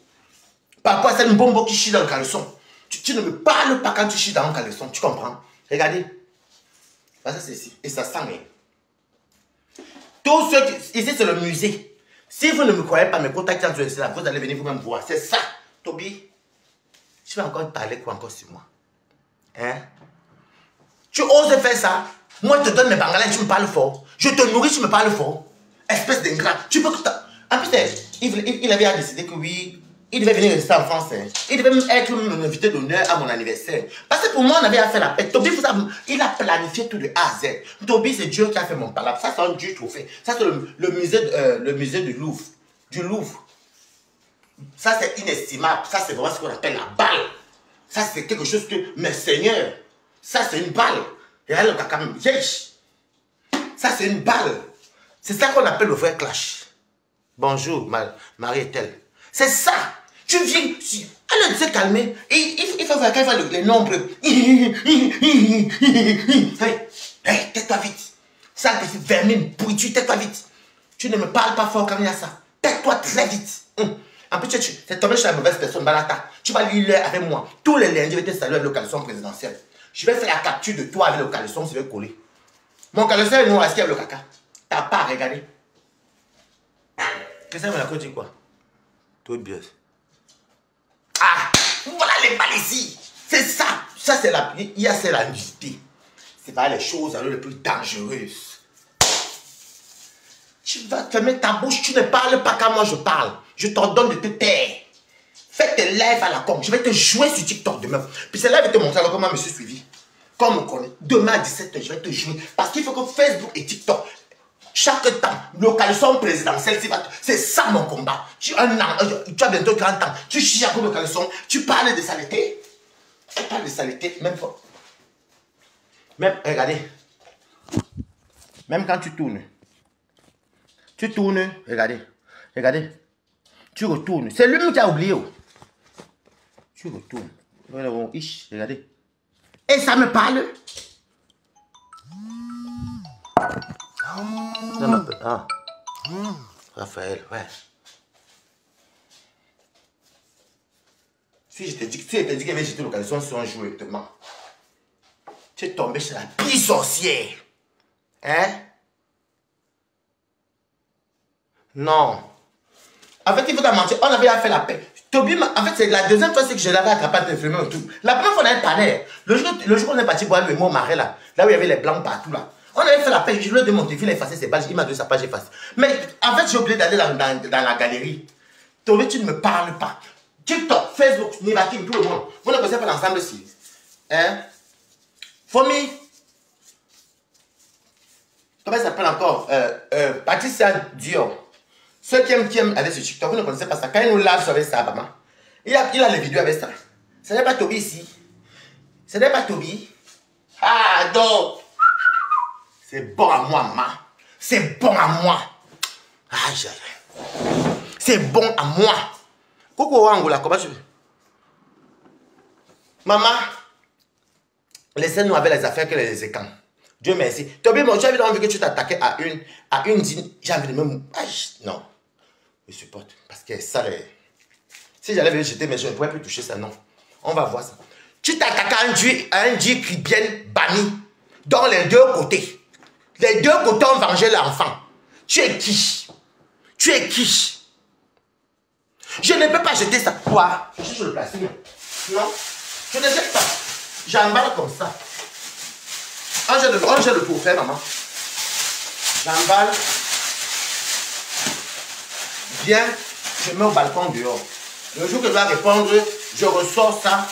Par rapport à cette bombe qui chie dans le caleçon. Tu ne me parles pas quand tu chies dans un caleçon. Tu comprends? Regardez. Ça, c'est ici. Et ça sent. Tous ceux qui... Ici, c'est le musée. Si vous ne me croyez pas, me contactez en là, vous allez venir vous-même voir. C'est ça. Toby, tu vas encore parler quoi encore sur moi? Hein? Tu oses faire ça? Moi, je te donne mes bangalas et tu me parles fort. Je te nourris, tu me parles fort. Espèce d'ingrat. Tu peux que en plus, il avait décidé que oui, il devait venir rester en France. Hein. Il devait même être mon invité d'honneur à mon anniversaire. Parce que pour moi, on avait à faire la paix. Toby, il a planifié tout de A à Z. Toby, c'est Dieu qui a fait mon palabre. Ça, c'est un Dieu trophée. Ça, c'est le musée du Louvre. Du Louvre. Ça, c'est inestimable. Ça, c'est vraiment ce qu'on appelle la balle. Ça, c'est quelque chose que, mes seigneurs, ça, c'est une balle. Regarde le caca, ça, c'est une balle. C'est ça qu'on appelle le vrai clash. Bonjour, Marie est-elle? C'est ça. Tu viens, elle se calmer. Il faut voir qu'elle va les nombres. Hey, tais-toi vite. Ça, c'est vermine, pourriture, tais-toi vite. Tu ne me parles pas fort quand il y a ça. Tais-toi très vite. En plus, tu es tombé chez la mauvaise personne, Balata. Tu vas lire avec moi. Tous les lundis, je vais te saluer avec le caleçon présidentiel. Je vais faire la capture de toi avec le caleçon, je vais coller. Mon caleçon est noir, est-ce qu'il y a le caca? T'as pas à regarder. Qu'est-ce que ça me dit quoi? Tout bien. Ah! Voilà les balles ici! C'est ça! Ça, c'est la... Il y a c'est la nudité. C'est pas les choses alors les plus dangereuses. Tu vas fermer ta bouche, tu ne parles pas quand moi je parle. Je t'ordonne de te taire. Fais tes lives à la com. Je vais te jouer sur TikTok demain. Puis c'est là que je vais te montrer alors comment je me suis suivi. Comme on connaît. Demain à 17h, je vais te jouer. Parce qu'il faut que Facebook et TikTok, chaque temps, le caleçon présidentiel, c'est ça mon combat. Tu as bientôt 30 ans. Tu chies comme le caleçon. Tu parles de saleté. Tu parles de saleté. Même, regardez. Même quand tu tournes. Tu tournes. Regardez. Regardez. Tu retournes. C'est lui qui a oublié. Tu retournes. Regardez. Et ça me parle. Ah. Raphaël, ouais. Si je t'ai dit qu'il y avait jeté le caleçon sur un jour, exactement. Tu es tombé chez la pire sorcière. Hein? Non. En fait, il faut t'en mentir. On avait à faire la paix. Toby, en fait, c'est la deuxième fois que je l'avais attrapé à t'infirmer et tout. La première fois, on avait parlé. Le jour où on est parti boire le mot marais là où il y avait les blancs partout là. On avait fait la page, je lui ai demandé mon téléphone, il a effacé ses pages, il m'a donné sa page effacée. Mais en fait, j'ai oublié d'aller dans la galerie. Toby, tu ne me parles pas. TikTok, Facebook, Nivakim, tout le monde. Vous ne connaissez pas l'ensemble ici. Hein? Fomi. Comment ça s'appelle encore? Patricia Dior. Ceux qui aiment aller sur TikTok, vous ne connaissez pas ça. Quand il nous lave avec ça, maman, il a les vidéos avec ça. Ce n'est pas Toby ici. Ce n'est pas Toby. Ah, donc. C'est bon à moi, maman. C'est bon à moi. Aïe, c'est bon à moi. Coucou, Angola, comment tu veux? Maman, laissez-nous avec les affaires que les écans. Dieu merci. Toby, moi, j'ai envie que tu t'attaquais à une dîne. J'ai envie de me... Aïe, non. Je supporte. Parce que ça, si j'allais le jeter, mais je ne pourrais plus toucher ça, non. On va voir ça. Tu t'attaques à un Dieu qui vient banni. Dans les deux côtés. Les deux côtés ont vengé l'enfant. Tu es qui? Tu es qui? Je ne peux pas jeter ça. Quoi? Je suis sur le plastique. Non. Je ne jette pas. J'emballe comme ça. On jette le pour faire, maman. J'emballe. Bien, je mets au balcon dehors. Le jour que je dois répondre, je ressors ça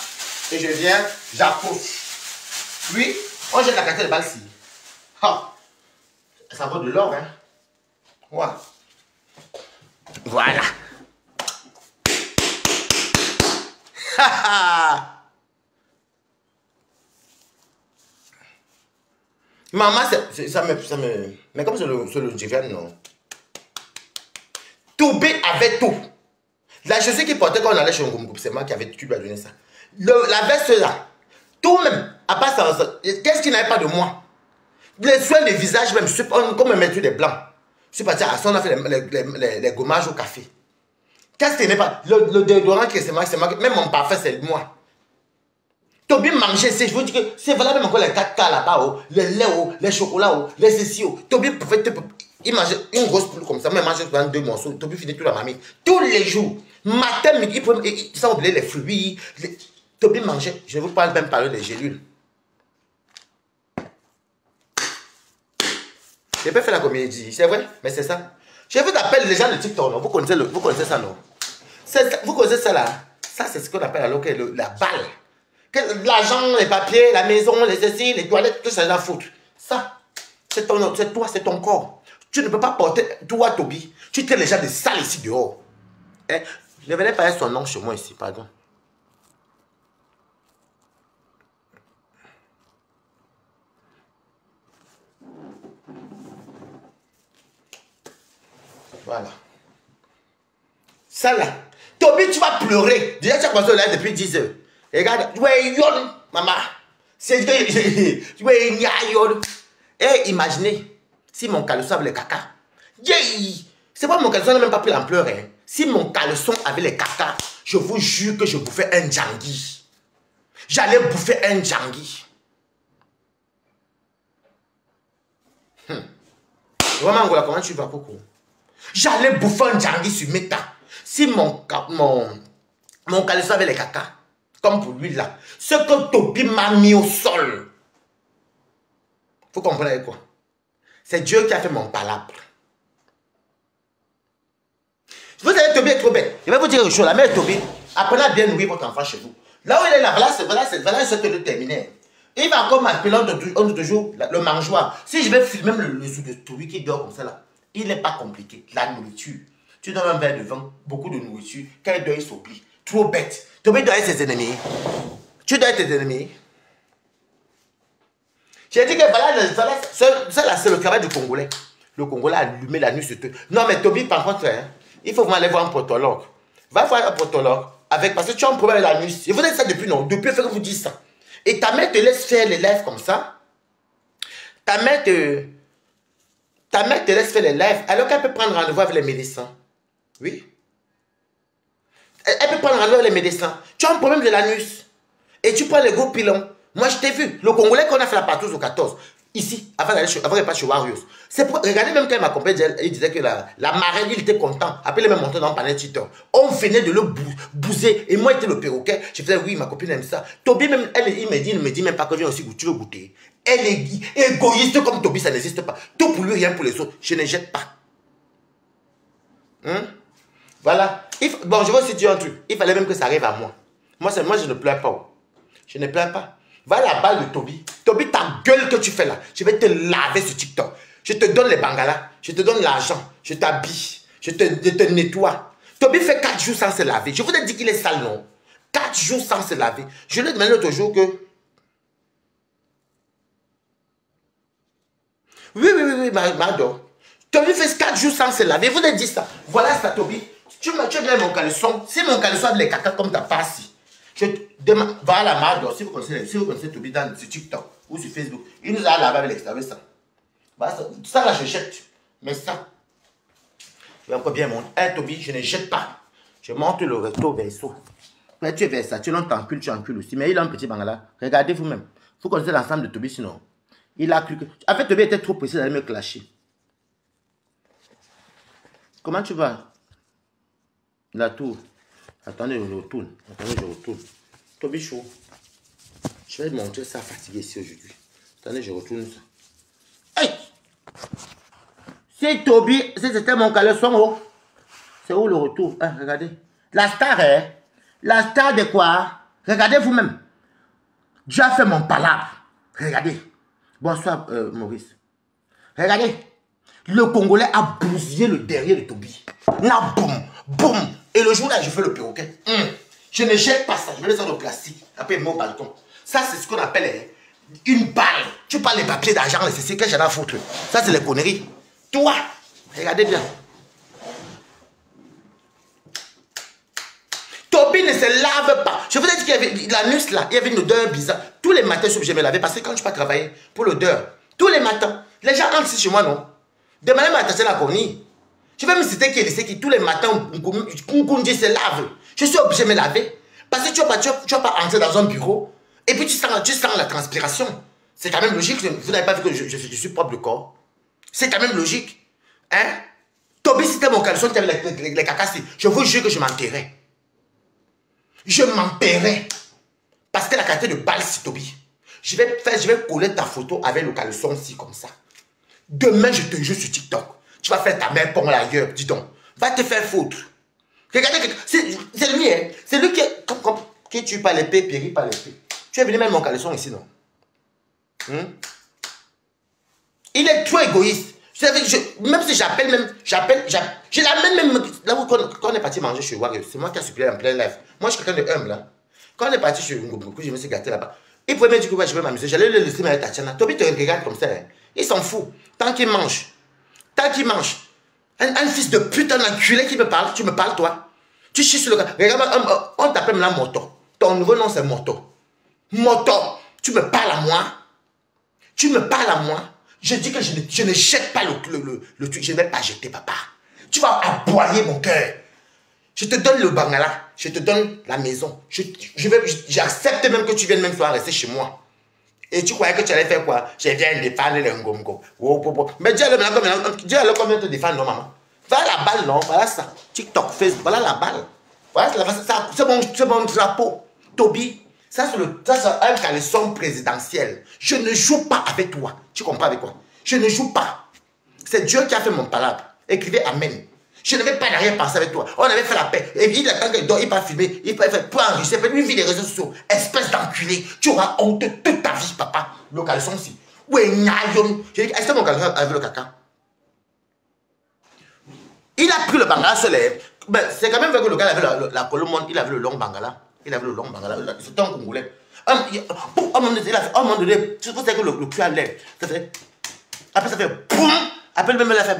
et je viens, j'accroche. Puis, on jette la quantité de balle ici. Ah, ça vaut de l'or, hein. Voilà. Voilà. Maman, ça me... Mais comme c'est le divin, non. Toby avait tout. La chaussure qu'il portait quand on allait chez Ngomgoup, c'est moi qui lui a donné ça. La veste là, tout même, à part ça, qu'est-ce qu'il n'avait pas de moi? Les soins de visage même, comme me mettre des blancs. Je suis parti à ça, on a fait les gommages au café. Qu'est-ce qu'il n'est pas? Le déodorant qui c'est moi, même mon parfum c'est moi. Toby mangeait, je vous dis que c'est valable même encore les 4K là-bas, les laits, les chocolats, les ceci. Toby pouvait il mangeait une grosse poule comme ça, mais il mangeait souvent 2 morceaux. Toby finit tout la mamie. Tous les jours, matin, midi, sans oublier les fruits. Toby mangeait, je ne vous parle même pas des gélules. Je peux faire la comédie, c'est vrai, mais c'est ça. Je vous appelle les gens de TikTok, non? Vous connaissez ça, non? Vous connaissez ça là? Ça, c'est ce qu'on appelle alors la balle. L'argent, les papiers, la maison, les ceci, les toilettes, tout ça, la faute. Ça, c'est toi, c'est ton corps. Tu ne peux pas porter, toi, Toby. Tu traites les gens de sales ici dehors. Hein? Je venais pas son nom chez moi ici, pardon. Voilà. Ça là. Toby, tu vas pleurer. Déjà, tu as passé là depuis 10 heures. Et regarde, maman. C'est que et imaginez, si mon caleçon avait les caca. C'est pas mon caleçon n'a même pas pris l'ampleur. Hein. Si mon caleçon avait les caca, je vous jure que je bouffais un djangui. J'allais bouffer un djangui. Vraiment, comment tu vas, Coco? J'allais bouffer un djangui sur mes tas. Si mon caleçon avait les caca, comme pour lui là, ce que Toby m'a mis au sol. Vous comprenez quoi? C'est Dieu qui a fait mon palabre. Vous savez, Toby est trop bête. Je vais vous dire une chose. La mère Toby, apprenez à bien nourrir votre enfant chez vous. Là où il est là, voilà ce que je terminais. Il va encore m'appeler, on dit toujours le mangeoire. Si je vais filmer le sou de Toby qui dort comme ça là, il n'est pas compliqué. La nourriture. Tu donnes un verre de vin, beaucoup de nourriture. Quand il dort, il s'oublie. Trop bête. Toby doit être ses ennemis. Tu dois être tes ennemis. J'ai dit que voilà ça c'est le travail du Congolais. Le Congolais a allumé la nuit sur tout. Non mais Toby, par contre, hein, il faut vraiment aller voir un protologue. Va voir un protologue parce que tu as un problème avec la nuit. Je vous dis ça depuis que vous dites ça. Et ta mère te laisse faire les lives comme ça. Ta mère te laisse faire les lives alors qu'elle peut prendre rendez-vous avec les médecins. Oui. Elle peut prendre rendez-vous avec les médecins. Tu as un problème de l'anus. Et tu prends les gros pilons. Moi, je t'ai vu. Le Congolais qu'on a fait la partouze au 14. Ici, avant de passer chez Warriors. C'est pour, regardez même quand il m'accompagnait, il disait que la marraine, il était content. Après, il m'a monté dans le panel Twitter. On venait de le bouser. Et moi, j'étais le perroquet. Je faisais, oui, ma copine aime ça. Toby, même, il me dit même pas que viens aussi, tu veux goûter. Elle est égoïste comme Toby, ça n'existe pas. Tout pour lui, rien pour les autres. Je ne jette pas. Voilà. Bon, je vais aussi dire un truc. Il fallait même que ça arrive à moi. Moi, je ne pleure pas. Je ne pleure pas. Va la balle de Toby. Toby, ta gueule que tu fais là, je vais te laver sur TikTok. Je te donne les bangalas, je te donne l'argent, je t'habille, je te nettoie. Toby fait 4 jours sans se laver. Je vous ai dit qu'il est sale, non? 4 jours sans se laver. Je lui ai demandé l'autre jour que... Oui, Mado. Toby fait 4 jours sans se laver. Je vous ai dit ça. Voilà ça, Toby. Tu viens mon caleçon. Si mon caleçon a les caca comme ta passe. Je demande, voilà, Mado, si vous connaissez Toby sur TikTok ou sur Facebook, il nous a lavé avec l'extérieur ça. Voilà, ça là, je jette. Mais ça, je vais encore bien monter. Toby, je ne jette pas. Je monte le recto verso. Mais tu es vers ça, tu l'encules, tu encules aussi. Mais il a un petit bangala. Regardez vous-même. Vous connaissez l'ensemble de Toby sinon. Il a cru que. En fait, Toby était trop précis d'aller me clasher. Comment tu vas? La tour. Attendez, je retourne. Toby chaud. Je vais montrer ça fatigué ici aujourd'hui. Attendez, je retourne ça. Hey! C'est Toby, c'était mon caleçon, oh. C'est où le retour? Hein, regardez. La star, hein? La star de quoi? Regardez vous-même. Dieu a fait mon palabre. Regardez. Bonsoir, Maurice. Regardez. Le Congolais a bousillé le derrière de Toby. Là, boum, boum. Et le jour là, je fais le perroquet. Je ne jette pas ça. Je mets ça dans le plastique. Après, mon balcon. Ça, c'est ce qu'on appelle une balle. Tu parles des papiers d'argent, c'est ce que j'en ai à foutre. Ça, c'est les conneries. Toi, regardez bien. Toby ne se lave pas. Je vous ai dit qu'il y avait l'anus là, il y avait une odeur bizarre. Tous les matins, je suis obligé de me laver parce que quand je ne peux pas travailler pour l'odeur, tous les matins, les gens entrent ici chez moi, non? Demandez ma attention à la Connie. Je vais me citer qui est qui tous les matins, Nkunji se lave. Je suis obligé de me laver. Parce que tu vas pas entrer dans un bureau et puis tu sens la transpiration. C'est quand même logique. Vous n'avez pas vu que je suis propre de corps. C'est quand même logique. Hein? Toby, c'était mon caleçon qui avait les cacasses. Je vous jure que je m'enterrais. Je m'enterrais. Parce que la qualité de balle, c'est Toby. Je vais coller ta photo avec le caleçon aussi comme ça. Demain, je te jure sur TikTok. Tu vas faire ta mère pour l'ailleurs, dis donc. Va te faire foutre. Regardez, c'est lui, hein. C'est lui qui tue par l'épée, périt par l'épée. Tu es venu mettre mon caleçon ici, non? Il est trop égoïste. Même si j'appelle, je l'amène même. Là où quand on est parti manger chez Warriors, c'est moi qui ai supplié en plein live. Moi, je suis quelqu'un de humble, là. Quand on est parti chez Ngoboku, je me suis gâté là-bas. Il pouvait me dire que je vais m'amuser. J'allais le laisser avec Tatiana. Toby te regarde comme ça. Hein. Il s'en fout. Tant qu'il mange. Tant qu'il mange. Un fils de pute, un enculé qui me parle. Tu me parles, toi. Tu chies sur le gars. Regarde, on t'appelle maintenant Moto. Ton nouveau nom, c'est Moto. Moto. Tu me parles à moi. Tu me parles à moi. Je dis que je ne jette pas le truc. Je ne vais pas jeter, papa. Tu vas aboyer mon cœur. Je te donne le bangala. Je te donne la maison. J'accepte même que tu viennes même soir rester chez moi. Et tu croyais que tu allais faire quoi? Je viens défendre les ngomgo. Mais Dieu a combien te défendre, non, maman? Voilà la balle, non? Voilà ça. TikTok, Facebook, voilà la balle. Voilà, c'est mon drapeau. Toby, ça c'est un caleçon présidentiel. Je ne joue pas avec toi. Tu comprends avec quoi? Je ne joue pas. C'est Dieu qui a fait mon palabre. Écrivez Amen. Je ne vais pas derrière penser avec toi. On avait fait la paix. Et il attend qu'il dort, il peut filmer, il peut faire pas enregistrer, il peut lui vivre des réseaux sociaux. Espèce d'enculé. Tu auras honte toute ta vie, papa. Le caleçon, si. Ouais, n'aïe. J'ai dit, est-ce que mon caleçon avait le caca? Il a pris le bangala sur les. Ben, c'est quand même vrai que le gars avait la colombe, il avait le long bangala. Il avait le long bangala. C'était un Congolais. À un moment donné, tu sais que le cul a l'air. Ça fait. Après, ça fait. Boum! Après, même, il a fait.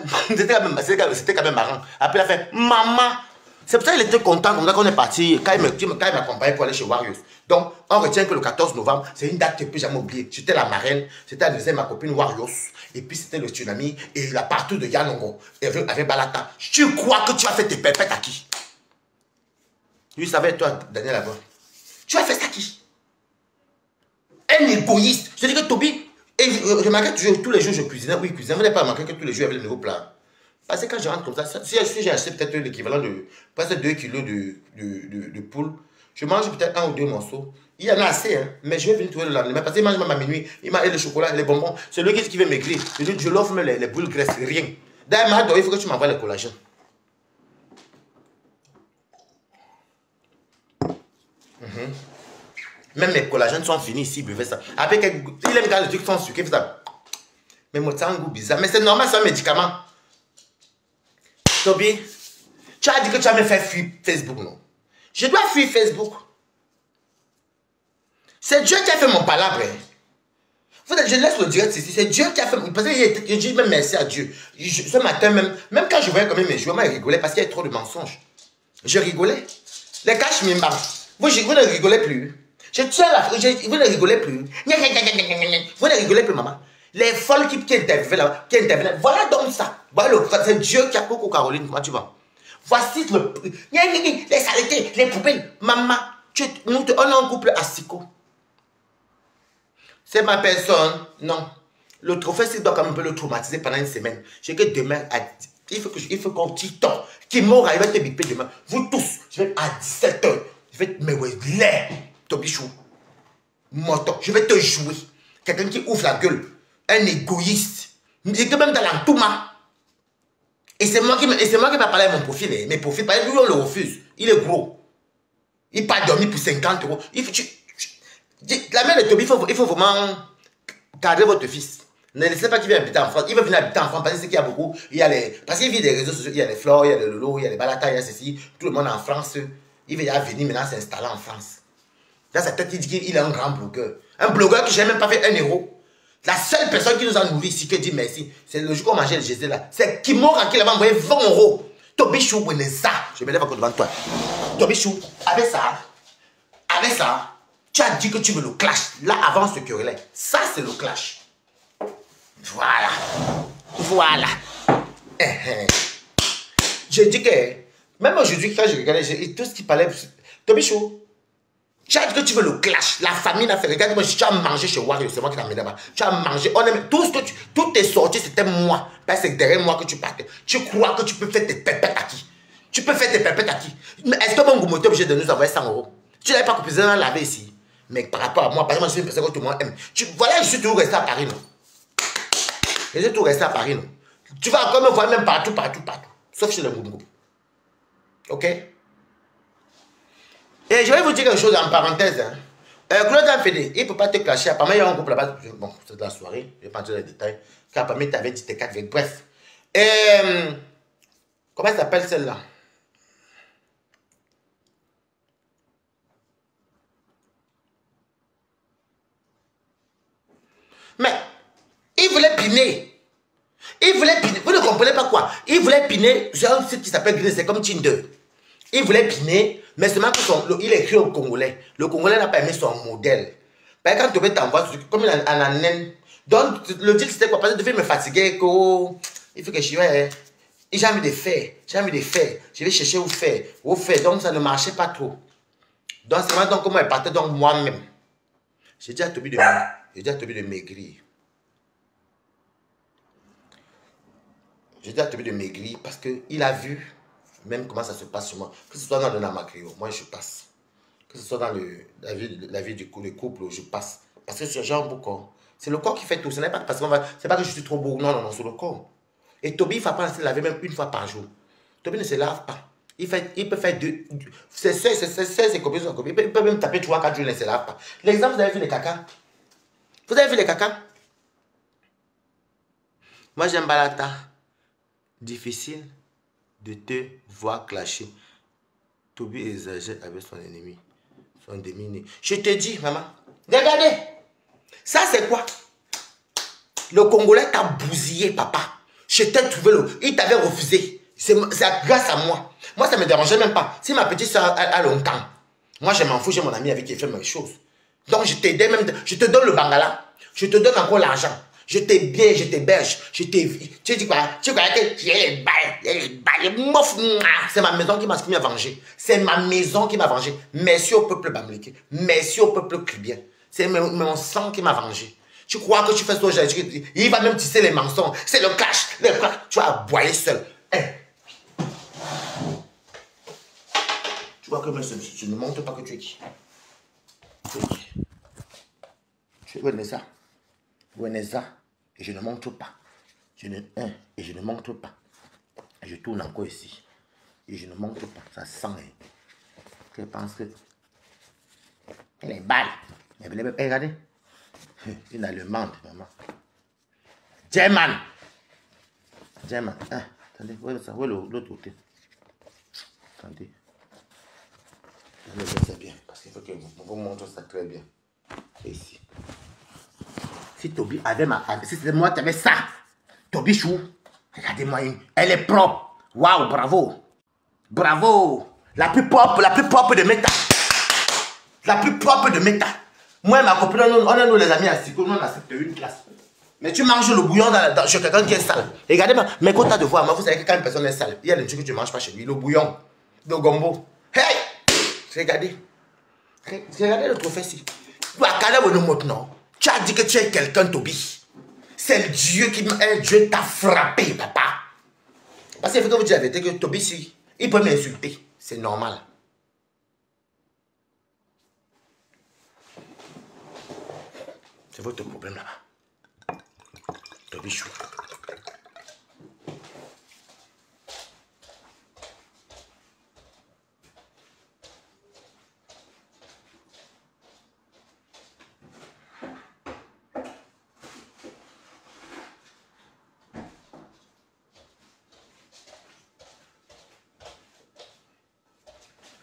C'était quand même marrant. Après, il a fait. Maman! C'est pour ça qu'il était content comme ça qu'on est parti. Quand il m'accompagnait pour aller chez Warriors. Donc, on retient que le 14 novembre, c'est une date que je ne peux jamais oublier. J'étais la marraine, c'était l'anniversaire de ma copine Warriors. Et puis, c'était le tsunami. Et la partout de Yanongo. Avec Balata. Tu crois que tu as fait tes pépettes à qui? Lui savait, toi, Daniel Abon. Tu as fait ça à qui? Un égoïste. Je dis que Toby, Et je remarquais toujours, tous les jours je cuisinais. Oui, cuisinais. Vous n'avez pas remarqué que tous les jours il y avait le nouveau plat. Parce que quand je rentre comme ça, si j'ai acheté peut-être l'équivalent de presque 2 kilos de poule, je mange peut-être 1 ou 2 morceaux. Il y en a assez, hein, mais je vais venir trouver le lendemain. Parce qu'il mange même à minuit. Il m'a le chocolat, les bonbons. C'est lui qui veut maigrir. Je l'offre même les boules graisses, rien. D'ailleurs, il faut que tu m'envoies le collagène. Même mes collagènes sont finis ici, buvez ça. Après, il aime quand les trucs sont sucrés, ça. Mais moi, ça a un goût bizarre. Mais c'est normal, c'est un médicament. Toby, tu as dit que tu vas me faire fuir Facebook, non? Je dois fuir Facebook. C'est Dieu qui a fait mon palabre. Je laisse le direct ici. C'est Dieu qui a fait. Parce que je dis même merci à Dieu. Ce matin, même quand je voyais quand même mes joueurs, moi, je rigolais parce qu'il y a trop de mensonges. Je rigolais. Les caches m'imbarent. Vous ne rigolez plus. Je tiens la. Vous ne rigolez plus. Vous ne rigolez plus, maman. Les folles qui intervenaient là, voilà donc ça. Voilà, c'est Dieu qui a coucou Caroline. Comment tu vas? Voici le. Les saletés, les poubelles. Maman, on est un couple asiko. C'est ma personne. Non. Le trophée, c'est doit quand même le traumatiser pendant une semaine. Je sais que demain, il faut qu'on t'y tord. Qui m'aura, il va te biper demain. Vous tous, je vais à 17h. Je vais te. Mais ouais, l'air. Tobichou. Moto. Je vais te jouer. Quelqu'un qui ouvre la gueule. Un égoïste. J'étais même dans l'entouma. Et c'est moi qui va parler à mon profil. Mes profils, lui, on le refuse. Il est gros. Il part dormir pour 50 euros. La mère de Toby, il faut vraiment cadrer votre fils. Ne laissez pas qu'il vienne habiter en France. Il veut venir habiter en France parce qu'il y a beaucoup. Parce qu'il vit des réseaux sociaux. Il y a les Flores, il y a les Lolo, il y a les Balata, il y a ceci. Tout le monde en France. Il va venir maintenant s'installer en France. Dans sa tête, il dit qu'il est un grand blogueur. Un blogueur qui n'a même pas fait 1 euro. La seule personne qui nous a nourris ici, qui dit merci, c'est le jour qu'on mangeait le Jésus là. C'est Kimora qui l'avait envoyé 20 euros. Tobichou, ça. Je me lève encore devant toi. Tobichou, avec ça, tu as dit que tu veux le clash. Là, avant ce querelle. Ça, c'est le clash. Voilà. Voilà. Je dis que, même aujourd'hui, quand je regardais, tout ce qui parlait, Tobichou, tu as dit que tu veux le clash. La famille n'a fait. Regarde-moi, tu as mangé chez Wario, c'est moi qui t'ai emmené là-bas. Tu as mangé. Tout est sorti, c'était moi. Parce que c'est derrière moi que tu partais. Tu crois que tu peux faire tes pépettes à qui? Tu peux faire tes pépettes à qui? Est-ce que mon gourmet est obligé de nous envoyer 100 euros? Tu n'avais pas coupé un laver ici. Mais par rapport à moi, par exemple, je suis une personne que tout le monde aime. Voilà, je suis toujours resté à Paris, non? Je suis toujours resté à Paris, non? Tu vas encore me voir même partout. Sauf chez le Goumou. Ok? Et je vais vous dire quelque chose en parenthèse. Hein. Claude Fédé, il ne peut pas te clasher. Apparemment, il y a un groupe là-bas. Bon, c'est de la soirée. Je ne vais pas dire les détails. Car apparemment, tu avais dit tes 4 avec. Bref. Comment elle s'appelle celle-là? Mais, il voulait piner. Vous ne comprenez pas quoi? Il voulait piner. J'ai un site qui s'appelle Green, c'est comme Tinder. Il voulait piner, mais seulement il écrit au Congolais. Le Congolais n'a pas aimé son modèle. Parce que quand Tobé t'envoie, comme il en a naine. Donc, le deal c'était quoi? Parce que tu devais me fatiguer. Il faut que je vais. J'ai envie de faire. Je vais chercher où faire. Donc, ça ne marchait pas trop. Donc, c'est vraiment comment elle partait donc moi-même. J'ai dit à Tobé de maigrir. J'ai dit à Tobé de maigrir parce qu'il a vu même comment ça se passe sur moi. Que ce soit dans le Namakrio, moi je passe. Que ce soit dans la vie du couple, je passe. Parce que j'ai un beau corps. C'est le corps qui fait tout. Ce n'est pas parce c'est pas que je suis trop beau. Non, c'est le corps. Et Toby, il ne va pas se laver même 1 fois par jour. Toby ne se lave pas. Il peut faire 2. C'est copié. Il peut même taper 3, 4 jours, il ne se lave pas. L'exemple, vous avez vu les caca? Vous avez vu les caca? Moi, j'aime Balata. Difficile de te voir clasher. Toby exagère avec son ennemi. Son demi-né. Je te dis, maman. Regardez. Ça, c'est quoi? Le Congolais t'a bousillé, papa. Je t'ai trouvé il t'avait refusé. C'est grâce à moi. Moi, ça ne me dérangeait même pas. Si ma petite soeur a longtemps, moi, je m'en fous, j'ai mon ami avec qui fait mes choses. Donc, je t'aidais même. Je te donne le bangala. Je te donne encore l'argent. Je t'héberge, je t'héberge. Tu dis quoi? Tu crois que j'ai les balles, c'est ma maison qui m'a vengé. C'est ma maison qui m'a vengé. Merci au peuple bamléké. Merci au peuple clibien. C'est mon sang qui m'a vengé. Tu crois que tu fais ça, il va même tisser les mensonges. C'est le clash, tu vas aboyer seul. Hey. Tu vois que même je ne montre pas que tu es qui. Tu es qui? Tu es Weneza. Weneza. Et je ne montre pas. Et je ne montre pas. Et je tourne encore ici. Et je ne montre pas. Ça sent. Je pense que... Les balles. Regardez. Une allemande, maman. German. German. Ah, attendez, où est l'autre côté? Attendez. C'est bien. Parce qu'il faut que vous montre ça très bien. Et ici. Si Toby avait si c'était moi qui avais ça. Toby Chou. Regardez-moi. Elle est propre. Waouh, bravo. Bravo. La plus propre de Meta. La plus propre de Meta. Moi et ma copine, on a nous les amis à Siko, nous on accepte une classe. Mais tu manges le bouillon chez quelqu'un qui est sale. Regardez-moi, mes quotas de voir, moi vous savez que quand une personne est sale, il y a des trucs que tu ne manges pas chez lui, le bouillon, le gombo. Hey! Regardez. Regardez le trophée ici. Tu as dit que tu es quelqu'un, Toby. C'est Dieu qui t'a frappé, papa. Parce qu'il faut que vous dites la vérité que Toby, si, il peut m'insulter. C'est normal. C'est votre problème là-bas. Toby Chou.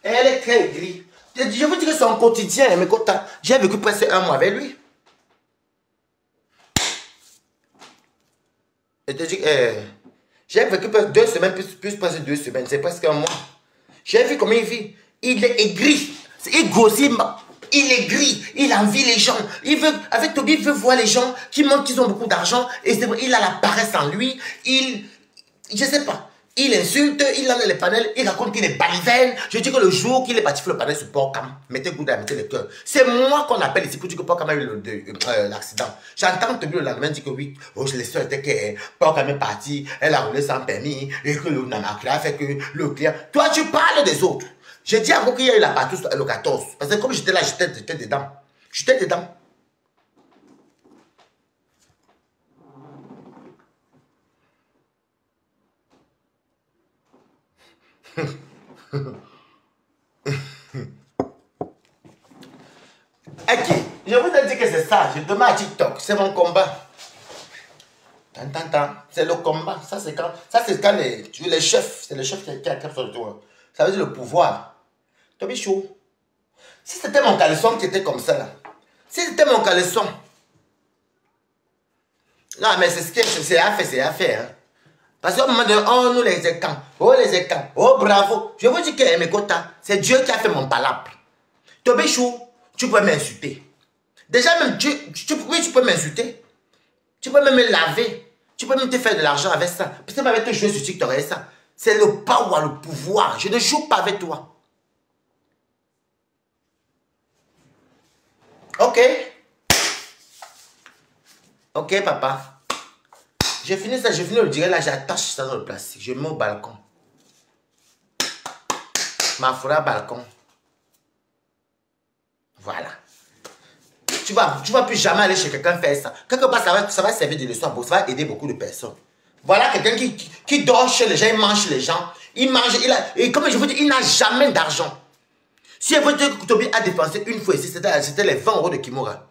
Elle est très aigrie. Je vous dis que c'est un quotidien, mais j'ai vécu presque un mois avec lui. J'ai vécu presque 2 semaines, plus presque 2 semaines, c'est presque un mois. J'ai vu comment il vit. Il est aigri. Il grossit. Il est gris. Il envie les gens. Avec Toby, il veut voir les gens qui montrent qu'ils ont beaucoup d'argent. Et c'est vrai, il a la paresse en lui. Je sais pas. Il insulte, il a les panels, il raconte qu'il est baliverne. Je dis que le jour qu'il est parti faire le panel sur Port-Cam, mettez Gouda, mettez le cœur. C'est moi qu'on appelle ici pour dire que Port-Cam a eu l'accident. J'entends Toby le lendemain dire que oui, oh, je l'ai su, que Port-Cam est parti, elle a roulé sans permis, et que le Namakla a fait que le client. Toi, tu parles des autres. Je dis à vous qu'il y a eu la partie le 14. Parce que comme j'étais là, j'étais dedans. J'étais dedans. Ok, je vous ai dit que c'est ça. Je demande à TikTok, c'est mon combat. C'est le combat. Ça c'est quand les chefs, c'est le chef qui a sur le tour. Ça veut dire le pouvoir. Toby Chou. Si c'était mon caleçon qui était comme ça là. Si c'était mon caleçon. Non mais c'est ce que c'est à faire. Hein. Parce qu'au moment donné, oh nous les écans, oh bravo. Je vous dis que mes quotas, c'est Dieu qui a fait mon palabre. Toby Chou, tu peux m'insulter. Déjà même, oui tu peux m'insulter. Tu peux même me laver. Tu peux même te faire de l'argent avec ça. Parce que avec te jouer sur TikTok avec ça. C'est le power, le pouvoir. Je ne joue pas avec toi. Ok. Ok papa. J'ai fini ça, j'ai fini le direct là, j'attache ça dans le plastique. Je mets au balcon. Ma forêt balcon. Voilà. Tu vas plus jamais aller chez quelqu'un faire ça. Quelque part, ça va servir de leçon, ça va aider beaucoup de personnes. Voilà quelqu'un qui dort chez les gens, il mange chez les gens. Il mange, et comme je vous dis, il n'a jamais d'argent. Si vous dites que Toby a dépensé une fois ici, c'était les 20 € de Kimura.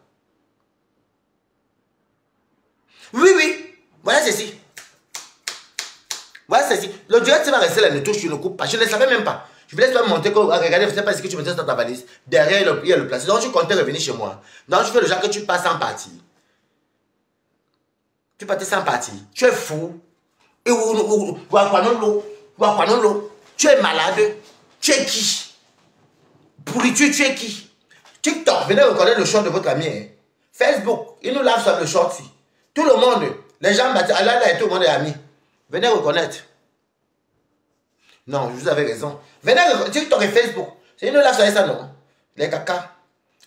Oui, oui. Voilà ceci. Voilà ceci. Le direct va rester là, ne touche, tu ne coupes pas. Je ne le savais même pas. Je vous laisse pas me montrer que, regardez, vous ne savez pas ce que tu mettais dans ta valise. Derrière, il y a le placé. Donc, tu comptais revenir chez moi. Donc, tu fais le genre que tu passes sans partir. Tu partais sans partir. Tu es fou. Et tu es malade. Tu es qui? Pourriture, tu es qui? TikTok, venez reconnaître le short de votre ami. Hein. Facebook, il nous lave sur le short. Tout le monde, les gens, Allah et tout le monde est ami. Venez reconnaître. Non, vous avez raison. Venez reconnaître TikTok et Facebook. C'est une lave sur ça, non? Les caca.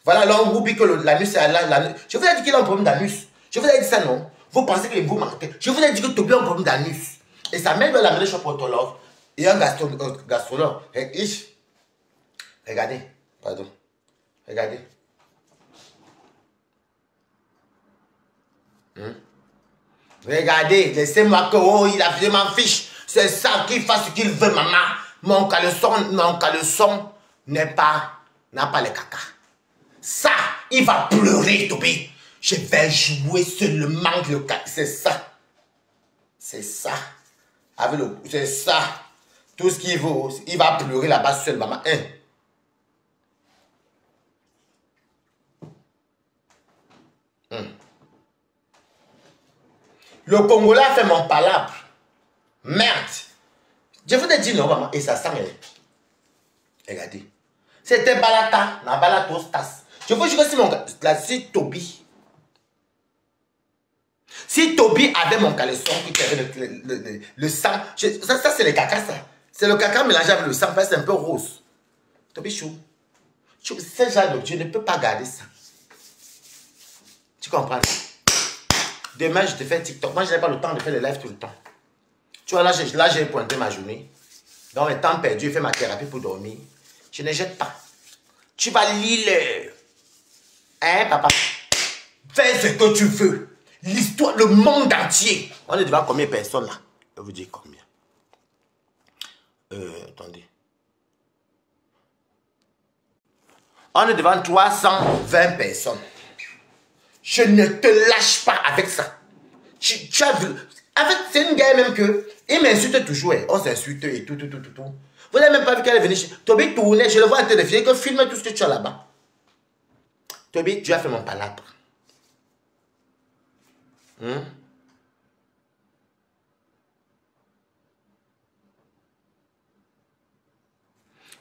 Voilà, là, on oublie que l'anus est là. Je vous ai dit qu'il a un problème d'anus. Je vous ai dit ça, non? Vous pensez que vous mentez. Je vous ai dit que Toby a un problème d'anus. Et sa mère doit l'amener chez un proctologue et un gastrologue. Regardez, pardon. Regardez. Regardez, laissez-moi que, oh, il a fait ma fiche. C'est ça qu'il fasse ce qu'il veut, maman. Mon caleçon n'a pas les caca. Ça, il va pleurer, Toby. Je vais jouer seulement le caca. C'est ça. C'est ça. C'est ça. Tout ce qu'il veut, il va pleurer là-bas seul, maman. Le Congolais a fait mon palabre. Merde. Je vous ai dit non, maman. Et ça sent. Regardez. C'était balata. Na balatos tas. Je vous jure que si mon gars. Si Toby. Si Toby avait mon caleçon qui avait le sang. Ça c'est le caca, ça. C'est le caca mélangé avec le sang. C'est un peu rose. Toby chou. Ce genre de Dieu ne peut pas garder ça. Tu comprends? Demain, je te fais TikTok. Moi, je n'ai pas le temps de faire les lives tout le temps. Tu vois, là, j'ai pointé ma journée. Dans le temps perdu, je fais ma thérapie pour dormir. Je ne jette pas. Tu vas lire. Hein, papa? Fais ce que tu veux. L'histoire, le monde entier. On est devant combien de personnes, là? Je vais vous dire combien. Attendez. On est devant 320 personnes. Je ne te lâche pas avec ça. Tu as vu. C'est une gars même que. Il m'insulte toujours. On s'insulte et tout. Vous n'avez même pas vu qu'elle est venue chez. Toby tournait. Je le vois en train de filmer. Que filme tout ce que tu as là-bas. Toby, tu as fait mon palabre.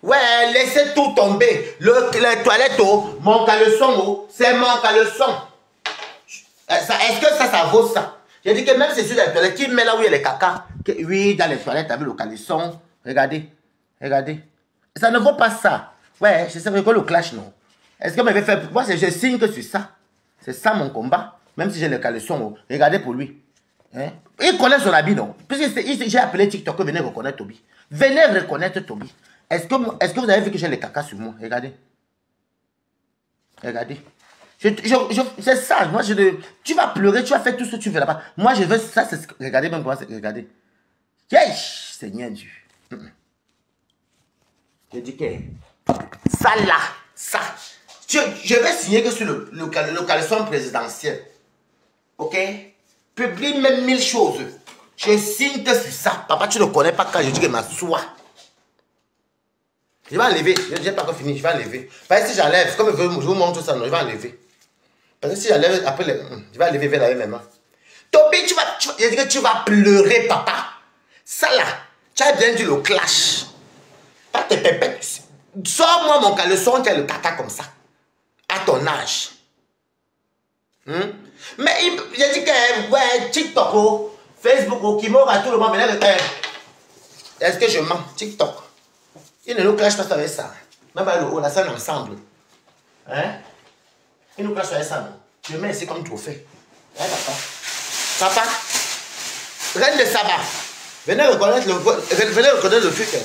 Ouais, laissez tout tomber. Les toilettes, mon caleçon, c'est mon caleçon. Est-ce que ça vaut ça? J'ai dit que même si c'est sur les toilettes, qui met là où il y a les caca, oui, dans les toilettes avec le caleçon, regardez, ça ne vaut pas ça. Ouais, je sais que le clash, non. Est-ce que m'avait fait, moi je signe que c'est ça. C'est ça mon combat, même si j'ai le caleçon, regardez pour lui. Hein? Il connaît son habit, non? Puisque j'ai appelé TikTok, venez reconnaître Toby. Venez reconnaître Toby. Est-ce que vous avez vu que j'ai les caca sur moi? Regardez. C'est ça. Moi, tu vas pleurer, tu vas faire tout ce que tu veux là-bas. Moi, je veux ça. Regardez même comment c'est. Regardez. Yesh, Seigneur Dieu. Je dis que ça là, ça. Je vais signer que sur le caleçon présidentiel. Ok? Publie même 1000 choses. Je signe que sur ça. Papa, tu ne connais pas quand je dis que ma soie. Je vais enlever. Je n'ai pas encore fini. Je vais enlever. Parce que si j'enlève, comme je vous montre ça, non, je vais enlever. Parce que si j'enlève, après, je vais enlever vers la même main. Toby, je dis que tu vas pleurer, papa. Ça là, tu as bien dit le clash. Pas tes pépettes. Sors-moi mon caleçon, tu as le caca comme ça. À ton âge. Mais j'ai dit que, ouais, TikTok, Facebook, Kimora, tout le monde, est-ce que je mens? TikTok. Il ne nous clash pas avec ça. Même avec le haut, là, c'est un ensemble. Hein? Il nous clash avec ça, non? Je mets ici comme trophée. Hein, papa? Papa? Reine de Saba. Venez reconnaître le truc. Hein?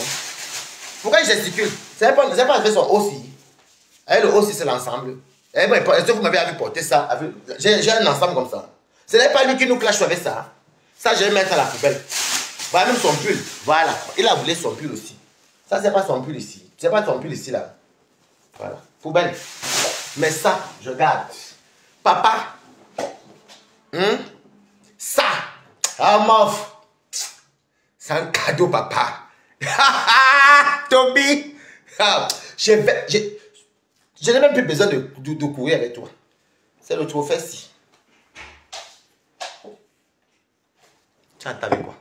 Pourquoi il gesticule? C'est pas avec son aussi. Avec le aussi, c'est l'ensemble. Est-ce que vous m'avez vu porter ça? J'ai un ensemble comme ça. Ce n'est pas lui qui nous clash avec ça. Ça, je vais mettre à la poubelle. Voilà, même son pull. Voilà. Il a voulu son pull aussi. Ça, c'est pas son pull ici. C'est pas son pull ici, là. Voilà. Poubelle. Mais ça, je garde. Papa. Ça. Ah, mof. C'est un cadeau, papa. Toby. Je n'ai même plus besoin de courir avec toi. C'est le trophée-ci. Tu as entendu quoi?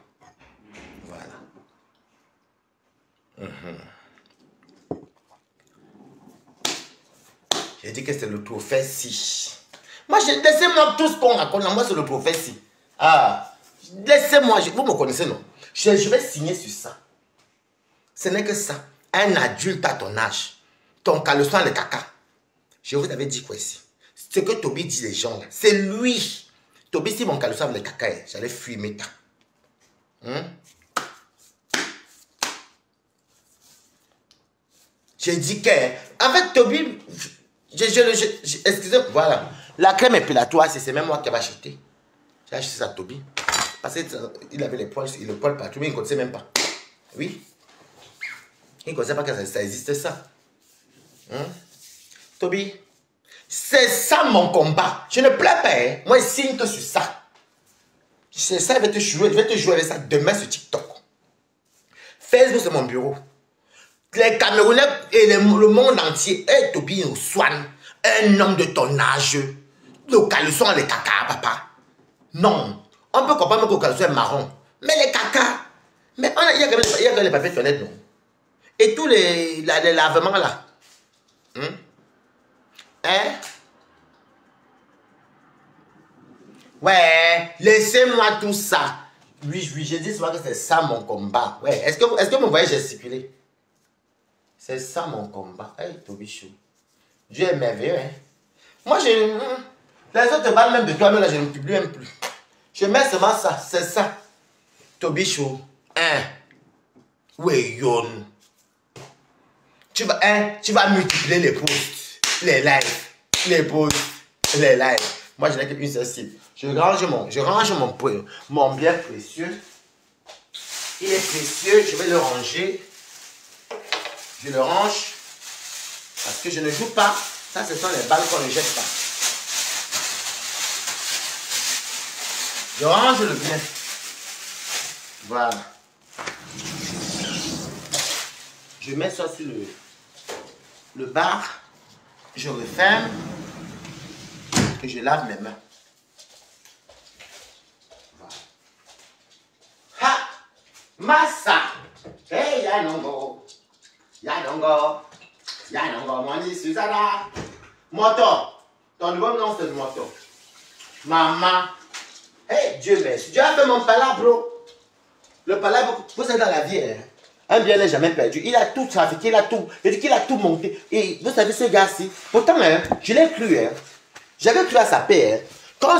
J'ai dit que c'est le prophétie. Moi, laissez-moi tout ce qu'on raconte. Moi, c'est le prophétie. Ah, laissez-moi. Vous me connaissez, non? Je vais signer sur ça. Ce n'est que ça. Un adulte à ton âge. Ton caleçon, le caca. Je vous avais dit quoi ici? Ce que Toby dit les gens, c'est lui. Toby, si mon caleçon avec les cacailles, j'allais fuir mes temps. J'ai dit que, en fait, Toby, excusez-moi, voilà. La crème épilatoire, c'est même moi qui avais acheté. J'ai acheté ça à Toby. Parce qu'il avait les poils partout, mais il ne connaissait même pas. Oui. Il ne connaissait pas que ça existait ça. Toby, c'est ça mon combat. Je ne pleure pas. Hein. Moi, je signe que sur ça. C'est ça, je vais te jouer avec ça demain sur TikTok. Facebook, c'est mon bureau. Les Camerounais et le monde entier. Hey, Toby Swan, un homme de ton âge. Le caleçon, les caca, papa. Non. On peut comprendre que le caleçon est marron. Mais les caca. Mais il y a quand même les papiers de toilette, non? Et tous les lavements là. Hein? Ouais, laissez-moi tout ça. Oui, j'ai dit souvent que c'est ça mon combat. Ouais, est-ce que vous me voyez gesticuler? C'est ça mon combat. Hey, Toby Chou. Dieu est merveilleux, hein? Moi, les autres te parlent même de toi, mais là, je ne publie même plus. Je mets seulement ça, c'est ça. Toby Chou. Oui, Yon. Tu vas multiplier les posts, les lives, les posts, les lives. Moi, je n'ai qu'une seule cible. Je range mon bien précieux. Il est précieux, je vais le ranger. Je le range parce que je ne joue pas. Ça, ce sont les balles qu'on ne jette pas. Je range le bien. Voilà. Je mets ça sur le bar. Je referme. Et je lave mes mains. Voilà. Ha! Massa! Hey, Yanongo! Yanongo! Yanongo, Moni, Susanna! Moto! Ton nouveau nom, c'est Moto. Maman! Hey, Dieu merci. Dieu a fait mon palabre, bro. Le palabre, vous êtes dans la vie, hein? Un bien n'est jamais perdu. Il a tout trafiqué, il a tout. Il dit qu'il a tout monté. Et vous savez, ce gars-ci, pourtant, hein, je l'ai cru, hein. J'avais cru à sa paix, hein. Quand